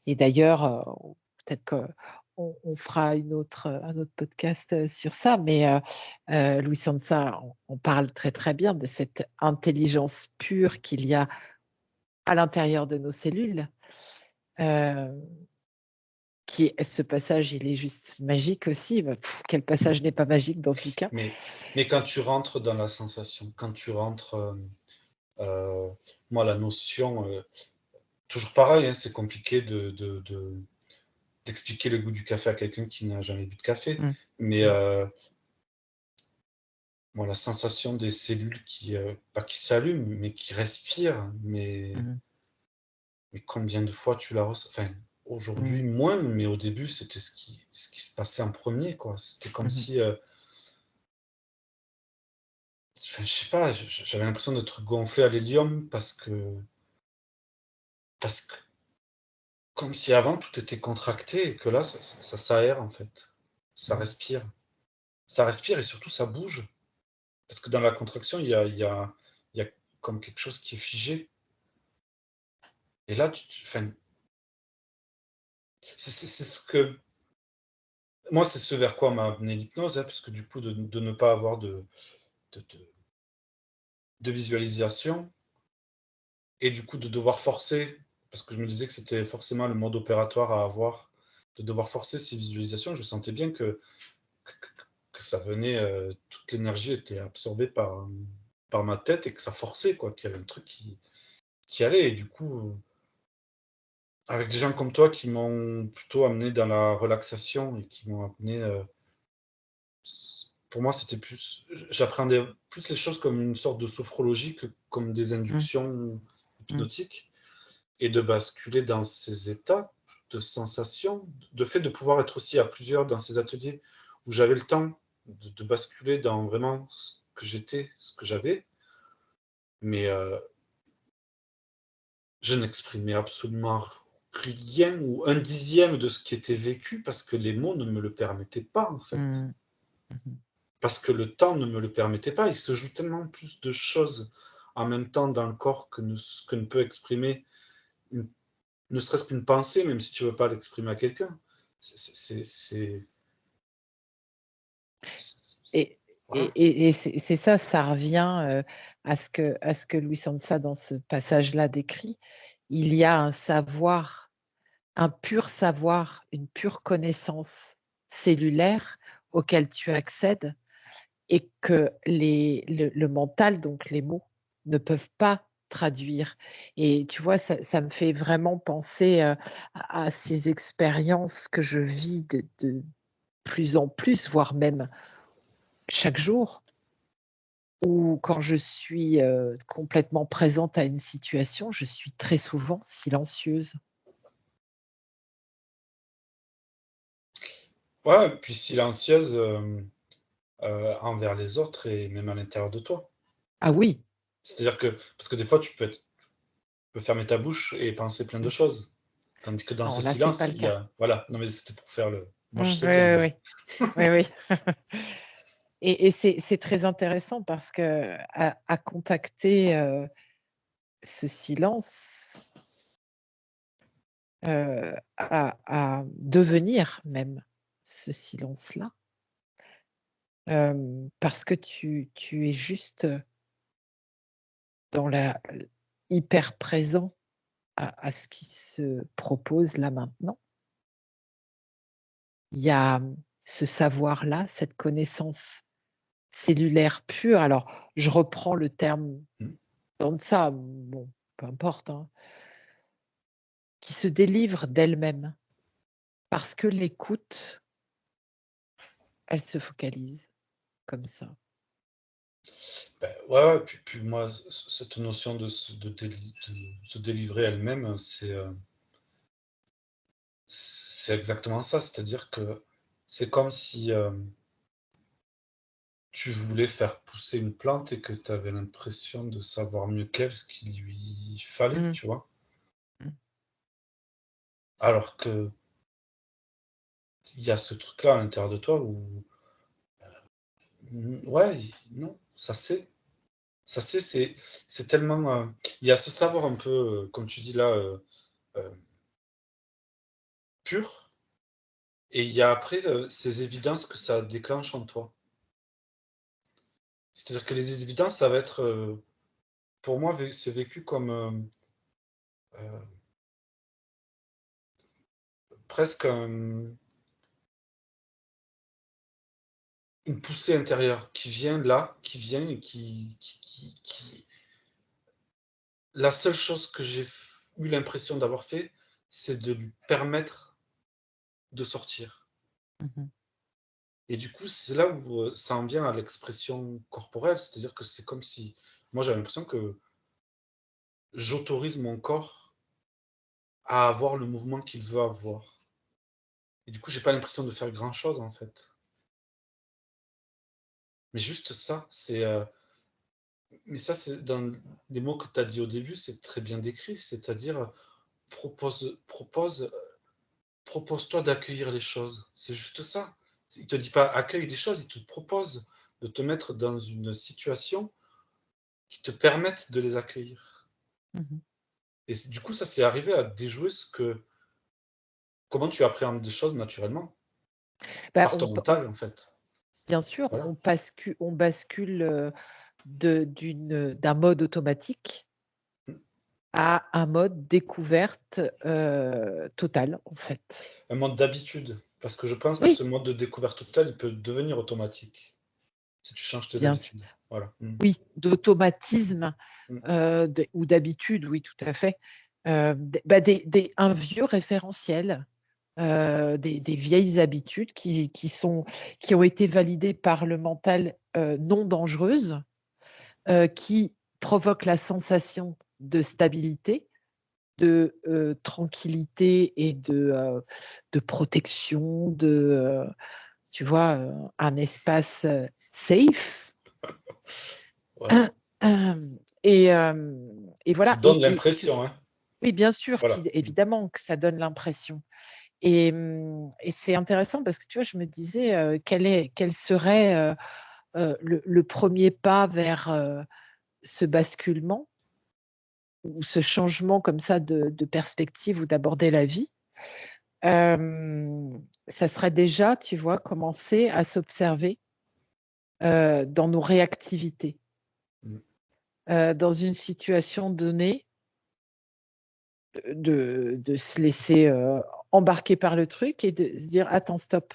Et d'ailleurs, peut-être qu'on fera un autre podcast, sur ça, mais Louis Sansa en parle très, très bien de cette intelligence pure qu'il y a à l'intérieur de nos cellules, hem, qui est ce passage, il est juste magique aussi. Bah, quel passage n'est pas magique dans ce bouquin? Mais quand tu rentres dans la sensation, quand tu rentres, moi la notion, toujours pareil, hein, c'est compliqué d'expliquer le goût du café à quelqu'un qui n'a jamais bu de café, Mmh. mais Mmh. moi, la sensation des cellules qui, pas qui s'allument, mais qui respirent, Mmh. mais combien de fois tu la ressens? Enfin, Mmh. aujourd'hui moins, mais au début, c'était ce qui se passait en premier, quoi. C'était comme Mmh. si, enfin, je sais pas, j'avais l'impression d'être gonflé à l'hélium parce que comme si avant tout était contracté et que là, ça s'aère, en fait. Ça Mmh. respire. Ça respire et surtout ça bouge. Parce que dans la contraction, il y a comme quelque chose qui est figé et là, enfin, c'est ce que moi, c'est ce vers quoi m'a amené l'hypnose, hein, parce que du coup, de ne pas avoir de de de visualisation et du coup, de devoir forcer, parce que je me disais que c'était forcément le mode opératoire à avoir, de devoir forcer ces visualisations. Je sentais bien que que ça venait, toute l'énergie était absorbée par ma tête et que ça forçait, quoi, qu'il y avait un truc qui allait et du coup, avec des gens comme toi qui m'ont plutôt amené dans la relaxation et qui m'ont amené, pour moi, c'était plus j'appréhendais plus les choses comme une sorte de sophrologie que comme des Mmh. inductions Mmh. hypnotiques et de basculer dans ces états de sensation, de fait de pouvoir être aussi à plusieurs dans ces ateliers où j'avais le temps. de basculer dans vraiment ce que j'étais, ce que j'avais, mais je n'exprimais absolument rien ou un dixième de ce qui était vécu parce que les mots ne me le permettaient pas, en fait. Mmh. Mmh. Parce que le temps ne me le permettait pas. Il se joue tellement plus de choses en même temps dans le corps que ne peut exprimer une ne serait-ce qu'une pensée, même si tu veux pas l'exprimer à quelqu'un. C'est Et voilà. c'est ça, ça revient, à ce que Louis Sansa dans ce passage-là décrit. Il y a un savoir, un pur savoir, une pure connaissance cellulaire auquel tu accèdes et que le mental, donc les mots, ne peuvent pas traduire. Et tu vois, ça me fait vraiment penser, à ces expériences que je vis de plus en plus, voire même chaque jour, où quand je suis, complètement présente à une situation, je suis très souvent silencieuse. Ouais, puis silencieuse, envers les autres et même à l'intérieur de toi. Ah oui, C'est-à-dire que parce que des fois tu peux fermer ta bouche et penser plein de mmh, choses. Tandis que dans non, ce là, c'est pas silence, le il y cas. a voilà, non mais c'était pour faire le moi je Mmh, sais bien, oui, mais oui, oui. Oui, oui. Et c'est très intéressant parce qu'à contacter, ce silence, à devenir même ce silence-là, parce que tu es juste, dans la hyper présent à ce qui se propose là maintenant. Il y a, ce savoir-là, cette connaissance cellulaire pure. Alors, je reprends le terme mmh, dans ça, bon, peu importe, hein, qui se délivre d'elle-même parce que l'écoute, elle se focalise comme ça. ouais, ouais, puis moi cette notion de se délivrer elle-même, c'est exactement ça. C'est-à-dire que c'est comme si, tu voulais faire pousser une plante et que tu avais l'impression de savoir mieux qu'elle ce qu'il lui fallait, Mmh, tu vois? mmh. Alors qu'il y a ce truc-là à l'intérieur de toi où, ouais, non, ça sait, c'est tellement, il y a ce savoir un peu, comme tu dis là, heu, pur et il y a après, ces évidences que ça déclenche en toi. C'est-à-dire que les évidences, ça va être, pour moi, c'est vécu comme, heu, presque une poussée intérieure qui vient là, qui vient et qui la seule chose que j'ai eu l'impression d'avoir fait, c'est de lui permettre de sortir Mmh mh. et du coup, c'est là où, ça en vient à l'expression corporelle. C'est-à-dire que c'est comme si moi, j'avais l'impression que j'autorise mon corps à avoir le mouvement qu'il veut avoir et du coup, j'ai pas l'impression de faire grand chose, en fait. Mais juste ça, mais ça, c'est dans les mots que tu as dit au début, c'est très bien décrit, c'est-à-dire, propose-toi d'accueillir les choses. C'est juste ça. Il te dit pas: «Accueille les choses», il te propose de te mettre dans une situation qui te permette de les accueillir Mmh. et du coup, ça, c'est arrivé à déjouer comment tu appréhendes les choses naturellement, Bah, par ton mental, en fait. bien sûr, Voilà. on bascule, d'un mode automatique Mmh. à un mode découverte, totale, en fait. Un mode d'habitude, parce que je pense que Oui, ce mode de découverte totale, il peut devenir automatique, si tu changes tes bien s habitudes. Voilà. Mmh. oui, d'automatisme, Mmh. ou d'habitude, oui, tout à fait. Des un vieux référentiel, des vieilles habitudes qui ont été validées par le mental, non dangereuses, qui provoquent la sensation de stabilité, de, tranquillité et de protection, tu vois, un espace, safe. Ouais, Et hem et qui voilà donne et tu l'impression, hein. oui, bien sûr, Voilà. qui évidemment que ça donne l'impression et c'est intéressant parce que, tu vois, je me disais, quel serait, le 1er pas vers, ce basculement ou ce changement comme ça de perspective ou d'aborder la vie. Ça serait déjà, tu vois, commencer à s'observer, dans nos réactivités. Mmh. Dans une situation donnée, de se laisser, embarquer par le truc et de se dire: «Attends, stop.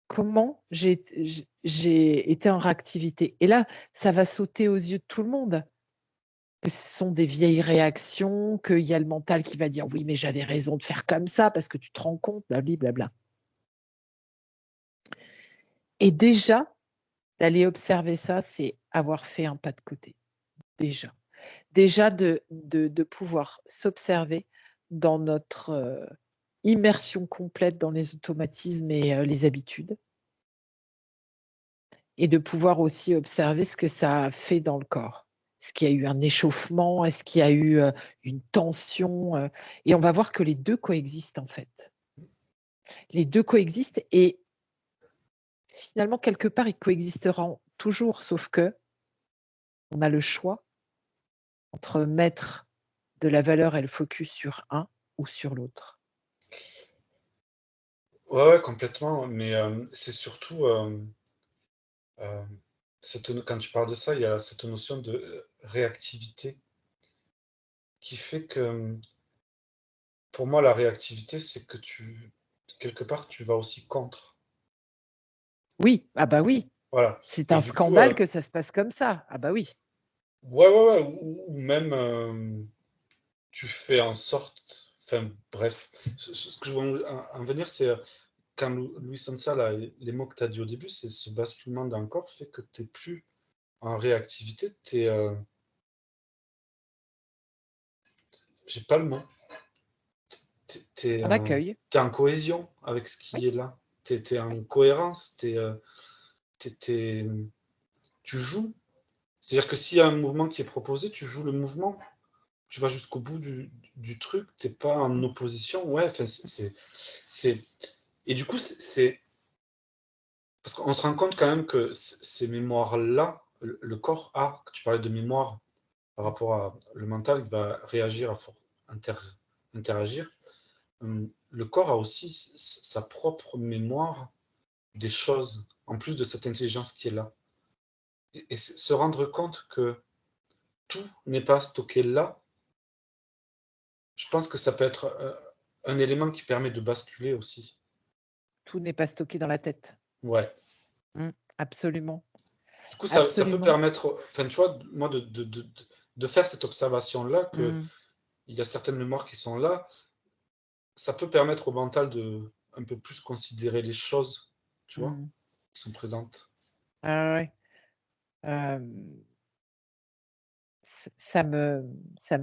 Comment j'ai été en réactivité?» Et là, ça va sauter aux yeux de tout le monde, que ce sont des vieilles réactions, qu'il y a le mental qui va dire: «Oui, mais j'avais raison de faire comme ça parce que tu te rends compte, blabli blabla». Et déjà, d'aller observer ça, c'est avoir fait un pas de côté, déjà. Déjà de pouvoir s'observer dans notre, immersion complète dans les automatismes et les habitudes et de pouvoir aussi observer ce que ça a fait dans le corps. Est-ce qu'il y a eu un échauffement? Est-ce qu'il y a eu, une tension? Et on va voir que les 2 coexistent, en fait. Les 2 coexistent et finalement, quelque part, ils coexisteront toujours, sauf que on a le choix entre mettre de la valeur et le focus sur un ou sur l'autre. Ouais, ouais, complètement, mais c'est surtout, quand tu parles de ça, il y a cette notion de, réactivité qui fait que, pour moi, la réactivité, c'est que quelque part, tu vas aussi contre. Oui, ah bah oui, Voilà c'est et un du coup, scandale que ça se passe comme ça. Ah bah oui. ouais, ouais, ouais, ou même, tu fais en sorte enfin bref, ce que je veux en venir, c'est, quand Louis Sansa là, les mots que tu as dit au début, c'est ce basculement dans le corps fait que tu es plus en réactivité, tu es, j'ai pas le mot. Tu es On accueille. en cohésion avec ce Oui, qui est là. Tu es oui. en cohérence, tu joues. C'est-à-dire que s'il y a un mouvement qui est proposé, tu joues le mouvement. Tu vas jusqu'au bout du truc, tu es pas en Mmh, opposition. Ouais, enfin, c'est et du coup, c'est parce qu'on se rend compte quand même que ces mémoires-là, le corps a tu parlais de mémoire par mmh, rapport à le mental, il va réagir à inter interagir. Le corps a aussi sa propre mémoire des choses, en plus de cette intelligence qui est là. Et se rendre compte que tout n'est pas stocké là, je pense que ça peut être, un élément qui permet de basculer aussi. tout n'est pas stocké dans la tête. Ouais. Mmh, absolument, Du coup, ça peut absolument. permettre, enfin, tu vois, moi, de faire cette observation-là, qu'il Mmh, y a certaines mémoires qui sont là, ça peut permettre au mental de un peu plus considérer les choses, tu vois, mmh. qui sont présentes. Ah ouais, ça me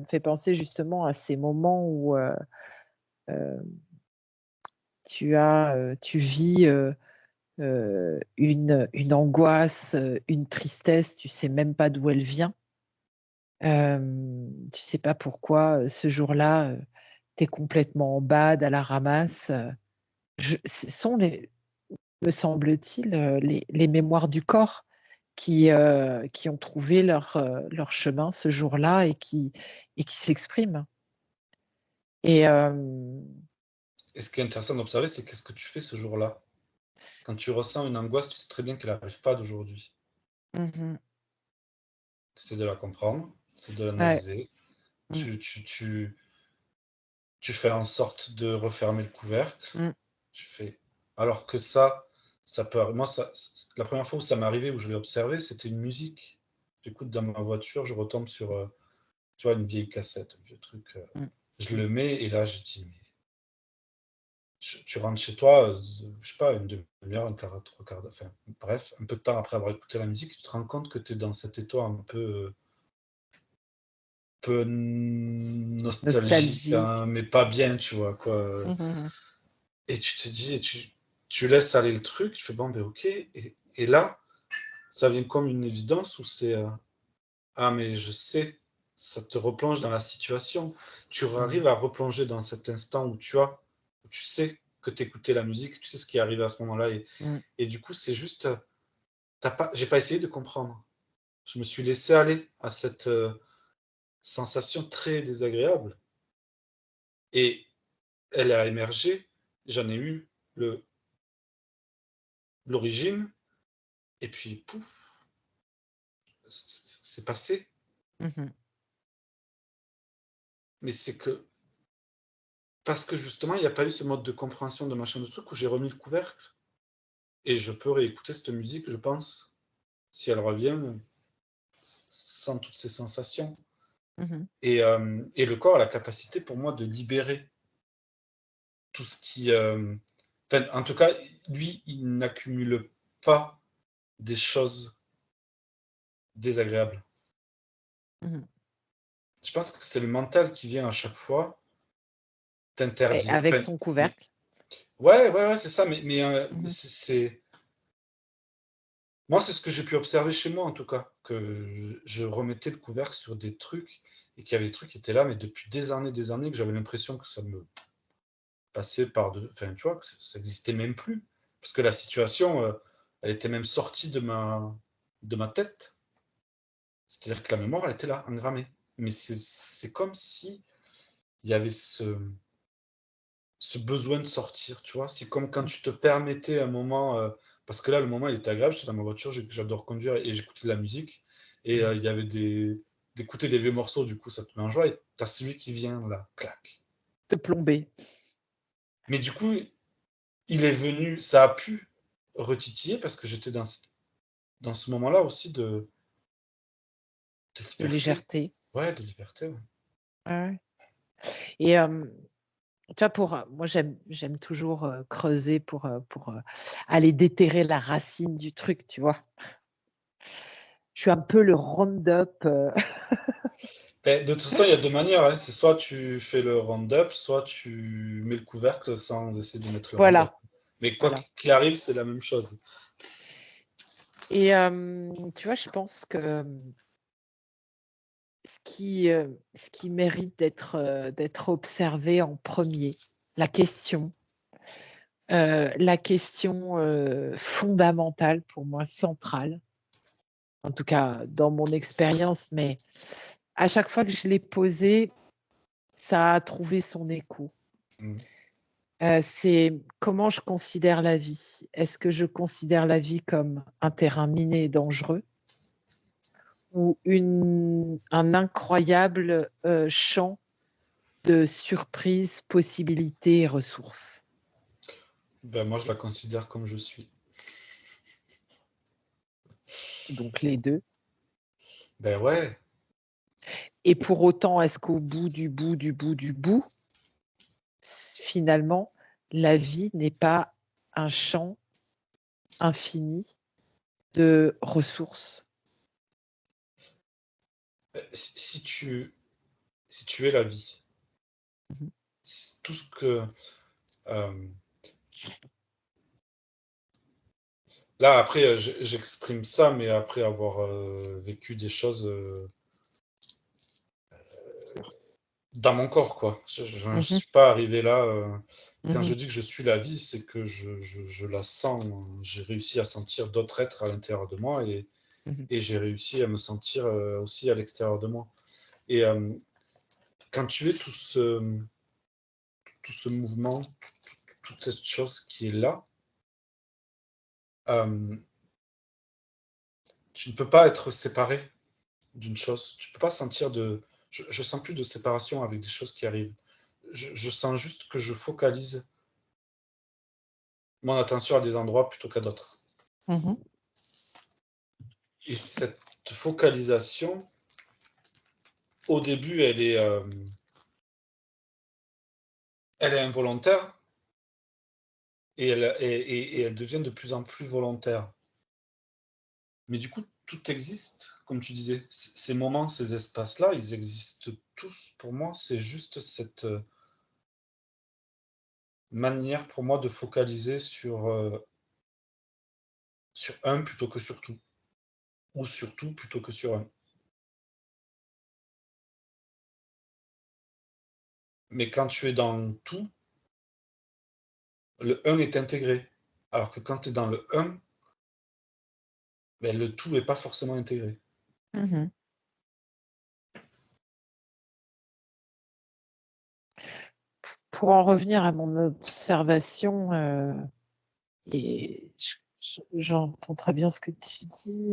fait penser justement à ces moments où, heu, tu vis, une angoisse, une tristesse, tu sais même pas d'où elle vient. Tu sais pas pourquoi, ce jour-là, tu es complètement en bad, à la ramasse, ce sont les me semble-t-il, les mémoires du corps qui ont trouvé leur chemin ce jour-là et qui s'expriment et Et ce qui est intéressant d'observer, c'est qu'est-ce que tu fais ce jour-là? Quand tu ressens une angoisse, tu sais très bien qu'elle n'arrive pas d'aujourd'hui. mmh mh. Tu essaies de la comprendre, tu essaies de Ouais, l'analyser, mmh, tu fais en sorte de refermer le couvercle, mmh, tu fais alors que ça peut moi ça la première fois où ça m'est arrivé, où je l'ai observé, c'était une musique. J'écoute dans ma voiture, je retombe sur, tu vois, une vieille cassette, un vieux truc, mmh, je mmh, le mets et là je dis: «Mais» tu rentres chez toi, je sais pas, une demi-heure, un quart, trois quarts d'heure, enfin bref, un peu de temps après avoir écouté la musique, tu te rends compte que tu es dans cet état un peu nostalgique, nostalgique. hein, mais pas bien, tu vois? Quoi, Mmh mh, mmh. et tu te dis et tu tu laisses aller le truc, tu fais bon, ben ok. Et là, ça vient comme une évidence où c'est ah, mais je sais, ça te replonge dans la situation. Tu Mmh. arrives à replonger dans cet instant où tu sais que tu écoutais la musique, tu sais ce qui est arrivé à ce moment-là. Mmh. Et du coup, c'est juste, j'ai pas essayé de comprendre. Je me suis laissé aller à cette sensation très désagréable. Et elle a émergé, j'en ai eu le l'origine, et puis pouf, c'est passé. Mmh. Mais c'est que parce que justement, il n'y a pas eu ce mode de compréhension de machin de truc où j'ai remis le couvercle et je peux réécouter cette musique, je pense, si elle revient, sans toutes ces sensations. Mmh. Et le corps a la capacité pour moi de libérer tout ce qui, enfin, en tout cas, lui, il n'accumule pas des choses désagréables. Mmh. Je pense que c'est le mental qui vient à chaque fois Et t'interdire, avec enfin, son mais couvercle? ouais, ouais, ouais, c'est ça, mais Mmh. c'est moi, c'est ce que j'ai pu observer chez moi, en tout cas, que je remettais le couvercle sur des trucs et qu'il y avait des trucs qui étaient là, mais depuis des années, que j'avais l'impression que ça me passait par de enfin, tu vois, que ça existait même plus. Parce que la situation, elle était même sortie de ma tête. C'est-à-dire que la mémoire, elle était là, engrammée. Mais c'est comme si il y avait ce besoin de sortir, tu vois? C'est comme quand Mmh. tu te permettais un moment, parce que là, le moment, il était agréable, j'étais dans ma voiture, j'adore conduire et j'écoutais de la musique et Mmh. il y avait d'écouter des vieux morceaux, du coup, ça te met en joie et tu as celui qui vient là, clac. Te plomber. Mais du coup, il est venu ça a pu retitiller parce que j'étais dans ce moment-là aussi de De liberté. légèreté. Ouais, de liberté, ouais. Ouais, ouais. Et tu vois, moi, j'aime toujours, creuser pour, aller déterrer la racine du truc, tu vois? Je suis un peu le Roundup, Beh, de toute façon, il y a 2 manières, hein, c'est soit tu fais le round-up, soit tu mets le couvercle sans essayer de mettre le round-up. voilà, Mais quoi voilà. qu'il arrive, c'est la même chose. Et tu vois, je pense que, ce qui mérite d'être observé en premier, la question, fondamentale pour moi, centrale, en tout cas dans mon expérience, mais à chaque fois que je l'ai posée, ça a trouvé son écho. Mmh. C'est comment je considère la vie. Est-ce que je considère la vie comme un terrain miné et dangereux ou un incroyable, champ de surprises, possibilités et ressources? Ben, moi, je la considère comme je suis. Donc les 2. Ben ouais, Et pour autant, est-ce qu'au bout du bout, du bout, du bout, finalement, la vie n'est pas un champ infini de ressources? si tu es la vie, Mmh mh. si tout ce que, hem, là, après, j'exprime ça, mais après avoir, vécu des choses, dans mon corps, quoi. Je Mmh. suis pas arrivé là, quand je Mmh. dis que je suis la vie, c'est que je la sens, j'ai réussi à sentir d'autres êtres à l'intérieur de moi Mmh. et j'ai réussi à me sentir, aussi à l'extérieur de moi et quand tu es tout ce mouvement, toute cette chose qui est là, hem, tu ne peux pas être séparé d'une chose. Tu peux pas sentir de je sens plus de séparation avec des choses qui arrivent. Je sens juste que je focalise mon attention à des endroits plutôt qu'à d'autres. Mmh. Et cette focalisation, au début, elle est involontaire et elle devient de plus en plus volontaire. Mais du coup, tout existe, comme tu disais. Ces moments, ces espaces-là, ils existent tous pour moi. C'est juste cette, manière pour moi de focaliser sur un plutôt que sur tout, ou sur tout plutôt que sur un. Mais quand tu es dans tout, le un est intégré. Alors que quand tu es dans le un, ben, le tout est pas forcément intégré. Mmh. Pour en revenir à mon observation, et j'entends très bien ce que tu dis,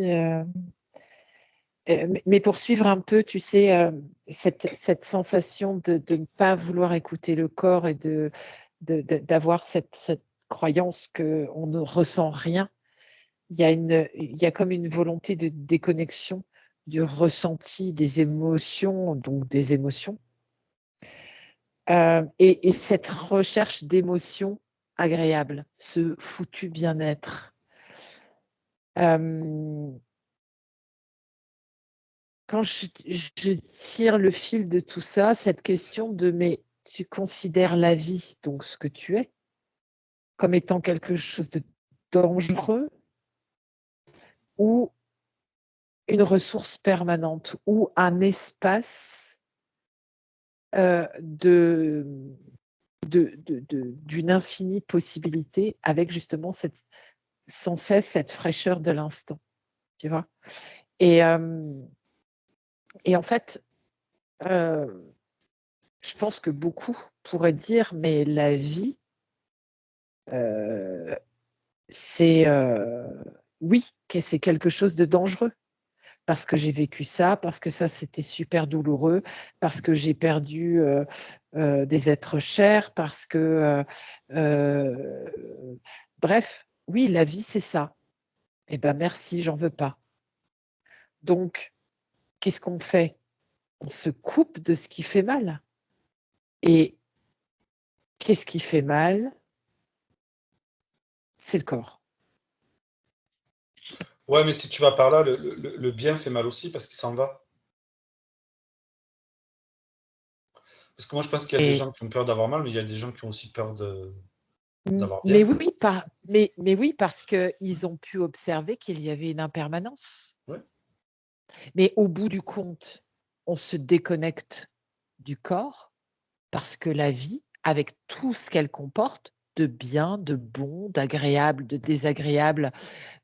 mais pour suivre un peu, tu sais, cette sensation de ne pas vouloir écouter le corps et d'avoir cette croyance qu'on ne ressent rien. Il y a comme une volonté de déconnexion du ressenti des émotions, donc des émotions, et cette recherche d'émotions agréables, ce foutu bien-être. Hem, Quand je tire le fil de tout ça, cette question de: «Mais tu considères la vie, donc ce que tu es, comme étant quelque chose de dangereux ou une ressource permanente ou un espace, de d'une infinie possibilité avec justement sans cesse cette fraîcheur de l'instant, tu vois? Et en fait, heu, je pense que beaucoup pourraient dire: «Mais la vie, heu, c'est, oui, que c'est quelque chose de dangereux, parce que j'ai vécu ça, parce que ça, c'était super douloureux, parce que j'ai perdu, des êtres chers, parce que, bref, oui, la vie, c'est ça. Eh ben, merci, j'en veux pas». Donc qu'est-ce qu'on fait? On se coupe de ce qui fait mal, et qu'est-ce qui fait mal? C'est le corps. Ouais, mais si tu vas par là, le bien fait mal aussi parce qu'il s'en va. Parce que moi, je pense qu'il y a des Et gens qui ont peur d'avoir mal, mais il y a des gens qui ont aussi peur d'avoir mais bien. oui, mais oui, parce qu'ils ont pu observer qu'il y avait une impermanence. Ouais. Mais au bout du compte, on se déconnecte du corps parce que la vie, avec tout ce qu'elle comporte, de bien, de bon, d'agréable, de désagréable,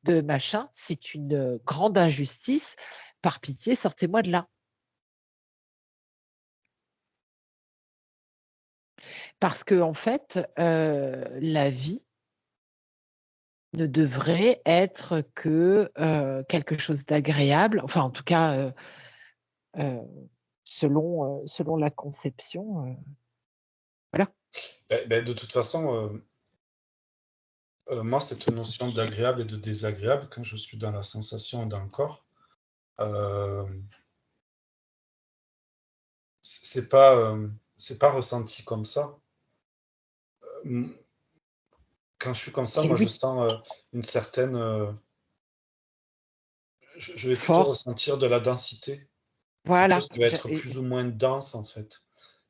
de machin, c'est une, grande injustice. Par pitié, sortez-moi de là. Parce qu'en fait, la vie ne devrait être que, quelque chose d'agréable, enfin en tout cas, heu, selon la conception, voilà. De toute façon, moi, cette notion d'agréable et de désagréable, quand je suis dans la sensation dans le corps, hem, c'est pas ressenti comme ça. Mmh, quand je suis comme ça, Et moi, je oui, sens, une certaine, je vais plutôt fort, ressentir de la densité. Quelque voilà, chose qui va je être et plus ou moins dense, en fait.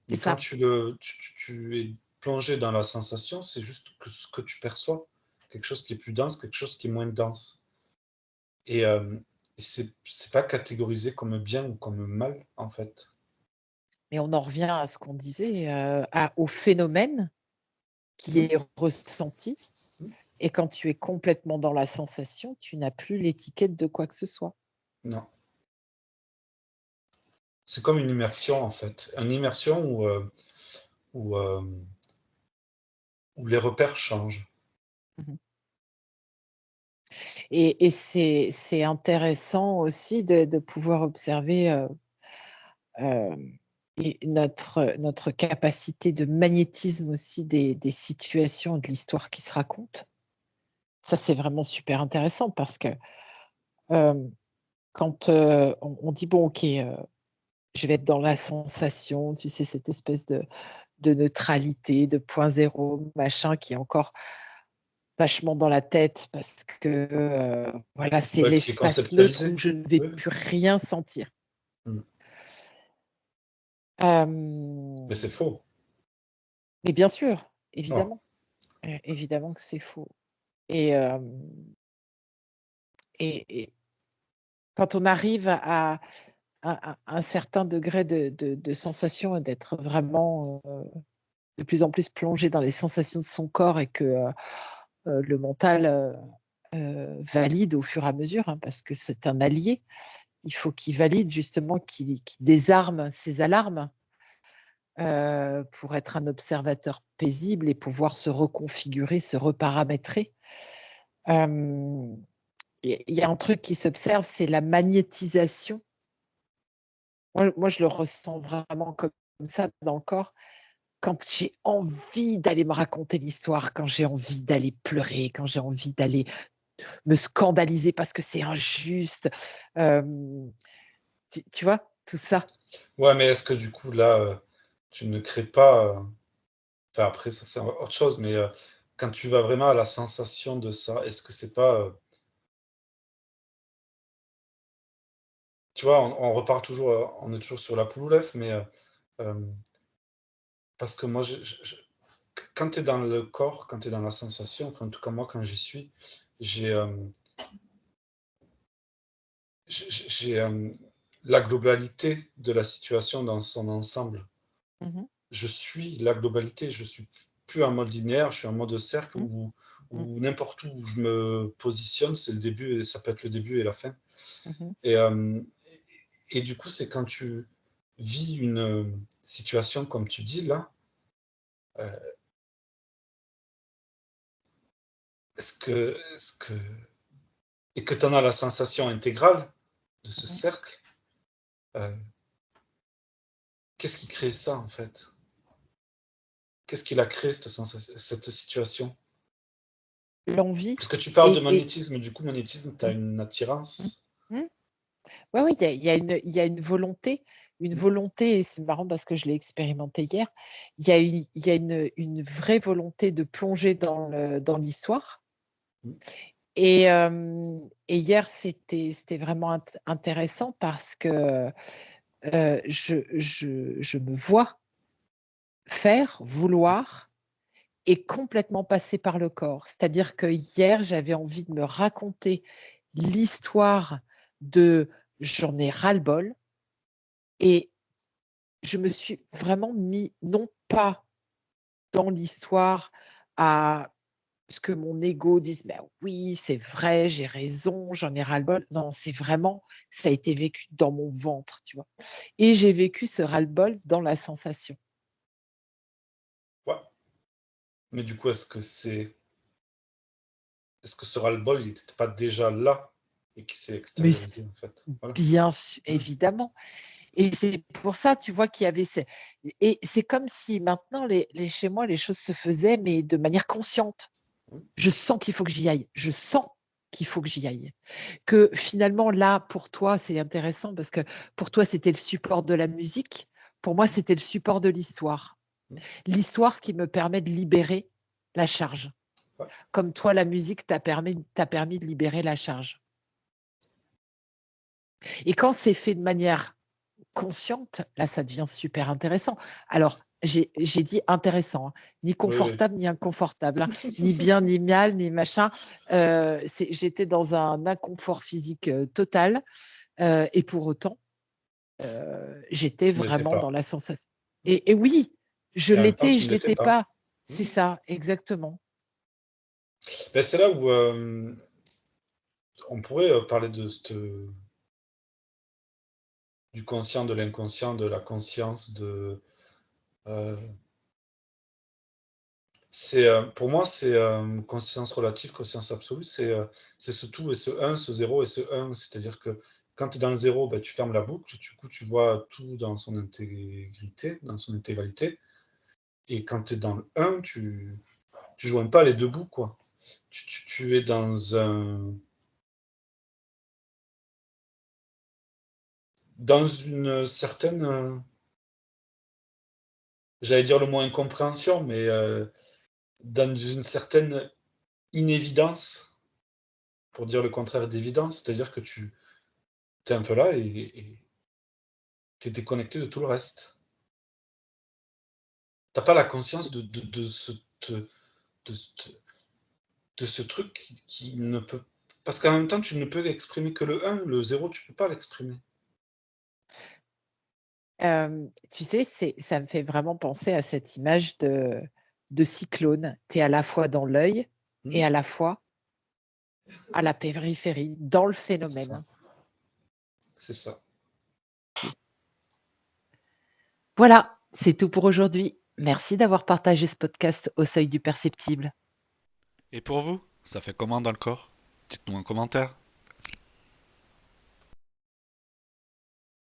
c'est Mais quand ça. tu es plongé dans la sensation, c'est juste que ce que tu perçois. Quelque chose qui est plus dense, quelque chose qui est moins dense. Et c'est pas catégorisé comme bien ou comme mal, en fait. Mais on en revient à ce qu'on disait, au phénomène qui Mmh, est ressenti, mmh, et quand tu es complètement dans la sensation, tu n'as plus l'étiquette de quoi que ce soit. non. C'est comme une immersion, en fait. Une immersion où, où les repères changent. Mmh. Et c'est intéressant aussi de pouvoir observer, et notre capacité de magnétisme aussi des situations, de l'histoire qui se raconte. Ça, c'est vraiment super intéressant parce que, hem, quand, on dit: «Bon OK, je vais être dans la sensation», tu sais, cette espèce de neutralité, de point zéro, machin, qui est encore vachement dans la tête parce que, voilà, c'est Ouais, qui est l'espace neutre où conceptualisé. je ne vais Oui, oui. plus rien sentir. Mmh. Mais Hem, c'est faux. mais bien sûr, Non. évidemment. évidemment que c'est faux et hem et quand on arrive à un certain degré de sensation et d'être vraiment, de plus en plus plongé dans les sensations de son corps et que, le mental, valide au fur et à mesure, hein, parce que c'est un allié. Il faut qu'il valide justement, qu'il désarme ses alarmes, pour être un observateur paisible et pouvoir se reconfigurer, se reparamétrer. Hem, il y a un truc qui s'observe, c'est la magnétisation. Moi, je le ressens vraiment comme ça dans le corps. Quand j'ai envie d'aller me raconter l'histoire, quand j'ai envie d'aller pleurer, quand j'ai envie d'aller me scandaliser parce que c'est injuste, hem, tu vois? Tout ça. Ouais, mais est-ce que du coup là, tu ne crées pas, enfin après ça c'est autre chose, mais, quand tu vas vraiment à la sensation de ça, est-ce que c'est pas, tu vois, on repart toujours, on est toujours sur la poule ou l'œuf, mais, hem, parce que moi je quand tu es dans le corps, quand tu es dans la sensation, enfin en tout cas moi quand j'y suis, j'ai, j'ai la globalité de la situation dans son ensemble. Mmh mh. Je suis la globalité, je suis plus en mode linéaire, je suis en mode cercle Mmh. Mmh. où n'importe où je me positionne, c'est le début et ça peut être le début et la fin Mmh mh. et du coup, c'est quand tu vis une, situation comme tu dis là, heu, est-ce que et que tu en as la sensation intégrale de ce Mmh. cercle, heu, qu'est-ce qui crée ça, en fait? Qu'est-ce qui l'a créé cette situation? L'envie Parce que tu parles de et magnétisme, du coup, magnétisme, tu as mmh, une mmh, attirance? mmh. Ouais, oui, il y a une Mmh, volonté et c'est marrant parce que je l'ai expérimenté hier. Il y a une vraie volonté de plonger dans l'histoire mmh, et hier, c'était vraiment intéressant parce que, je me vois faire, vouloir et complètement passer par le corps. C'est-à-dire que hier, j'avais envie de me raconter l'histoire de j'en ai ras-le-bol et je me suis vraiment mis non pas dans l'histoire à ce que mon ego dise: «Bah oui, c'est vrai, j'ai raison, j'en ai ras-le-bol». Non, c'est vraiment ça a été vécu dans mon ventre, tu vois? Et j'ai vécu ce ras-le-bol dans la sensation. ouais. Mais du coup, est-ce que ce ras-le-bol, il était pas déjà là et qui s'est Mais extériorisé, en fait? Voilà. bien su Mmh, évidemment. Et c'est pour ça, tu vois, qu'il y avait ces et c'est comme si maintenant les chez moi, les choses se faisaient, mais de manière consciente. mmh, Je sens qu'il faut que j'y aille. Je sens qu'il faut que j'y aille. Que finalement, là, pour toi, c'est intéressant parce que pour toi, c'était le support de la musique. Pour moi, mmh, c'était le support de l'histoire. mmh, L'histoire qui me permet de libérer la charge. ouais, Comme toi, la musique t'a permis de libérer la charge. Et quand c'est fait de manière consciente, là, ça devient super intéressant. Alors, j'ai dit intéressant, hein, ni oui, oui. confortable, ni inconfortable, hein, ni bien, ni mal, ni machin. J'étais dans un inconfort physique, total, et pour autant, j'étais Tu ne l'étais vraiment dans pas. la sensation et oui, je Et en même temps, l'étais et tu ne je l'étais l'étais pas. pas. C'est Mmh. ça, exactement. Beh, c'est là où, on pourrait, parler de du conscient, de l'inconscient, de la conscience, heu, pour moi, c'est, conscience relative, conscience absolue, c'est ce tout et ce un, ce zéro et ce un. C'est-à-dire que quand tu es dans le zéro, bah, tu fermes la boucle, du coup, tu vois tout dans son intégrité, dans son intégralité et quand tu es dans le un, tu joins pas les 2 bouts, quoi. Tu es dans une certaine, j'allais dire le mot incompréhension, mais, dans une certaine inévidence, pour dire le contraire d'évidence. C'est-à-dire que tu es un peu là et tu es déconnecté de tout le reste. Tu as pas la conscience de cette de ce truc qui ne peut... Parce qu'en même temps, tu ne peux exprimer que le 1, le 0, tu peux pas l'exprimer. Tu sais, ça me fait vraiment penser à cette image de cyclone. Tu es à la fois dans l'œil et Hmm. à la fois à la périphérie, dans le C'est ça. phénomène. C'est ça. Voilà, c'est tout pour aujourd'hui. Merci d'avoir partagé ce podcast au seuil du perceptible. Et pour vous, ça fait comment dans le corps? Dites-nous en commentaire.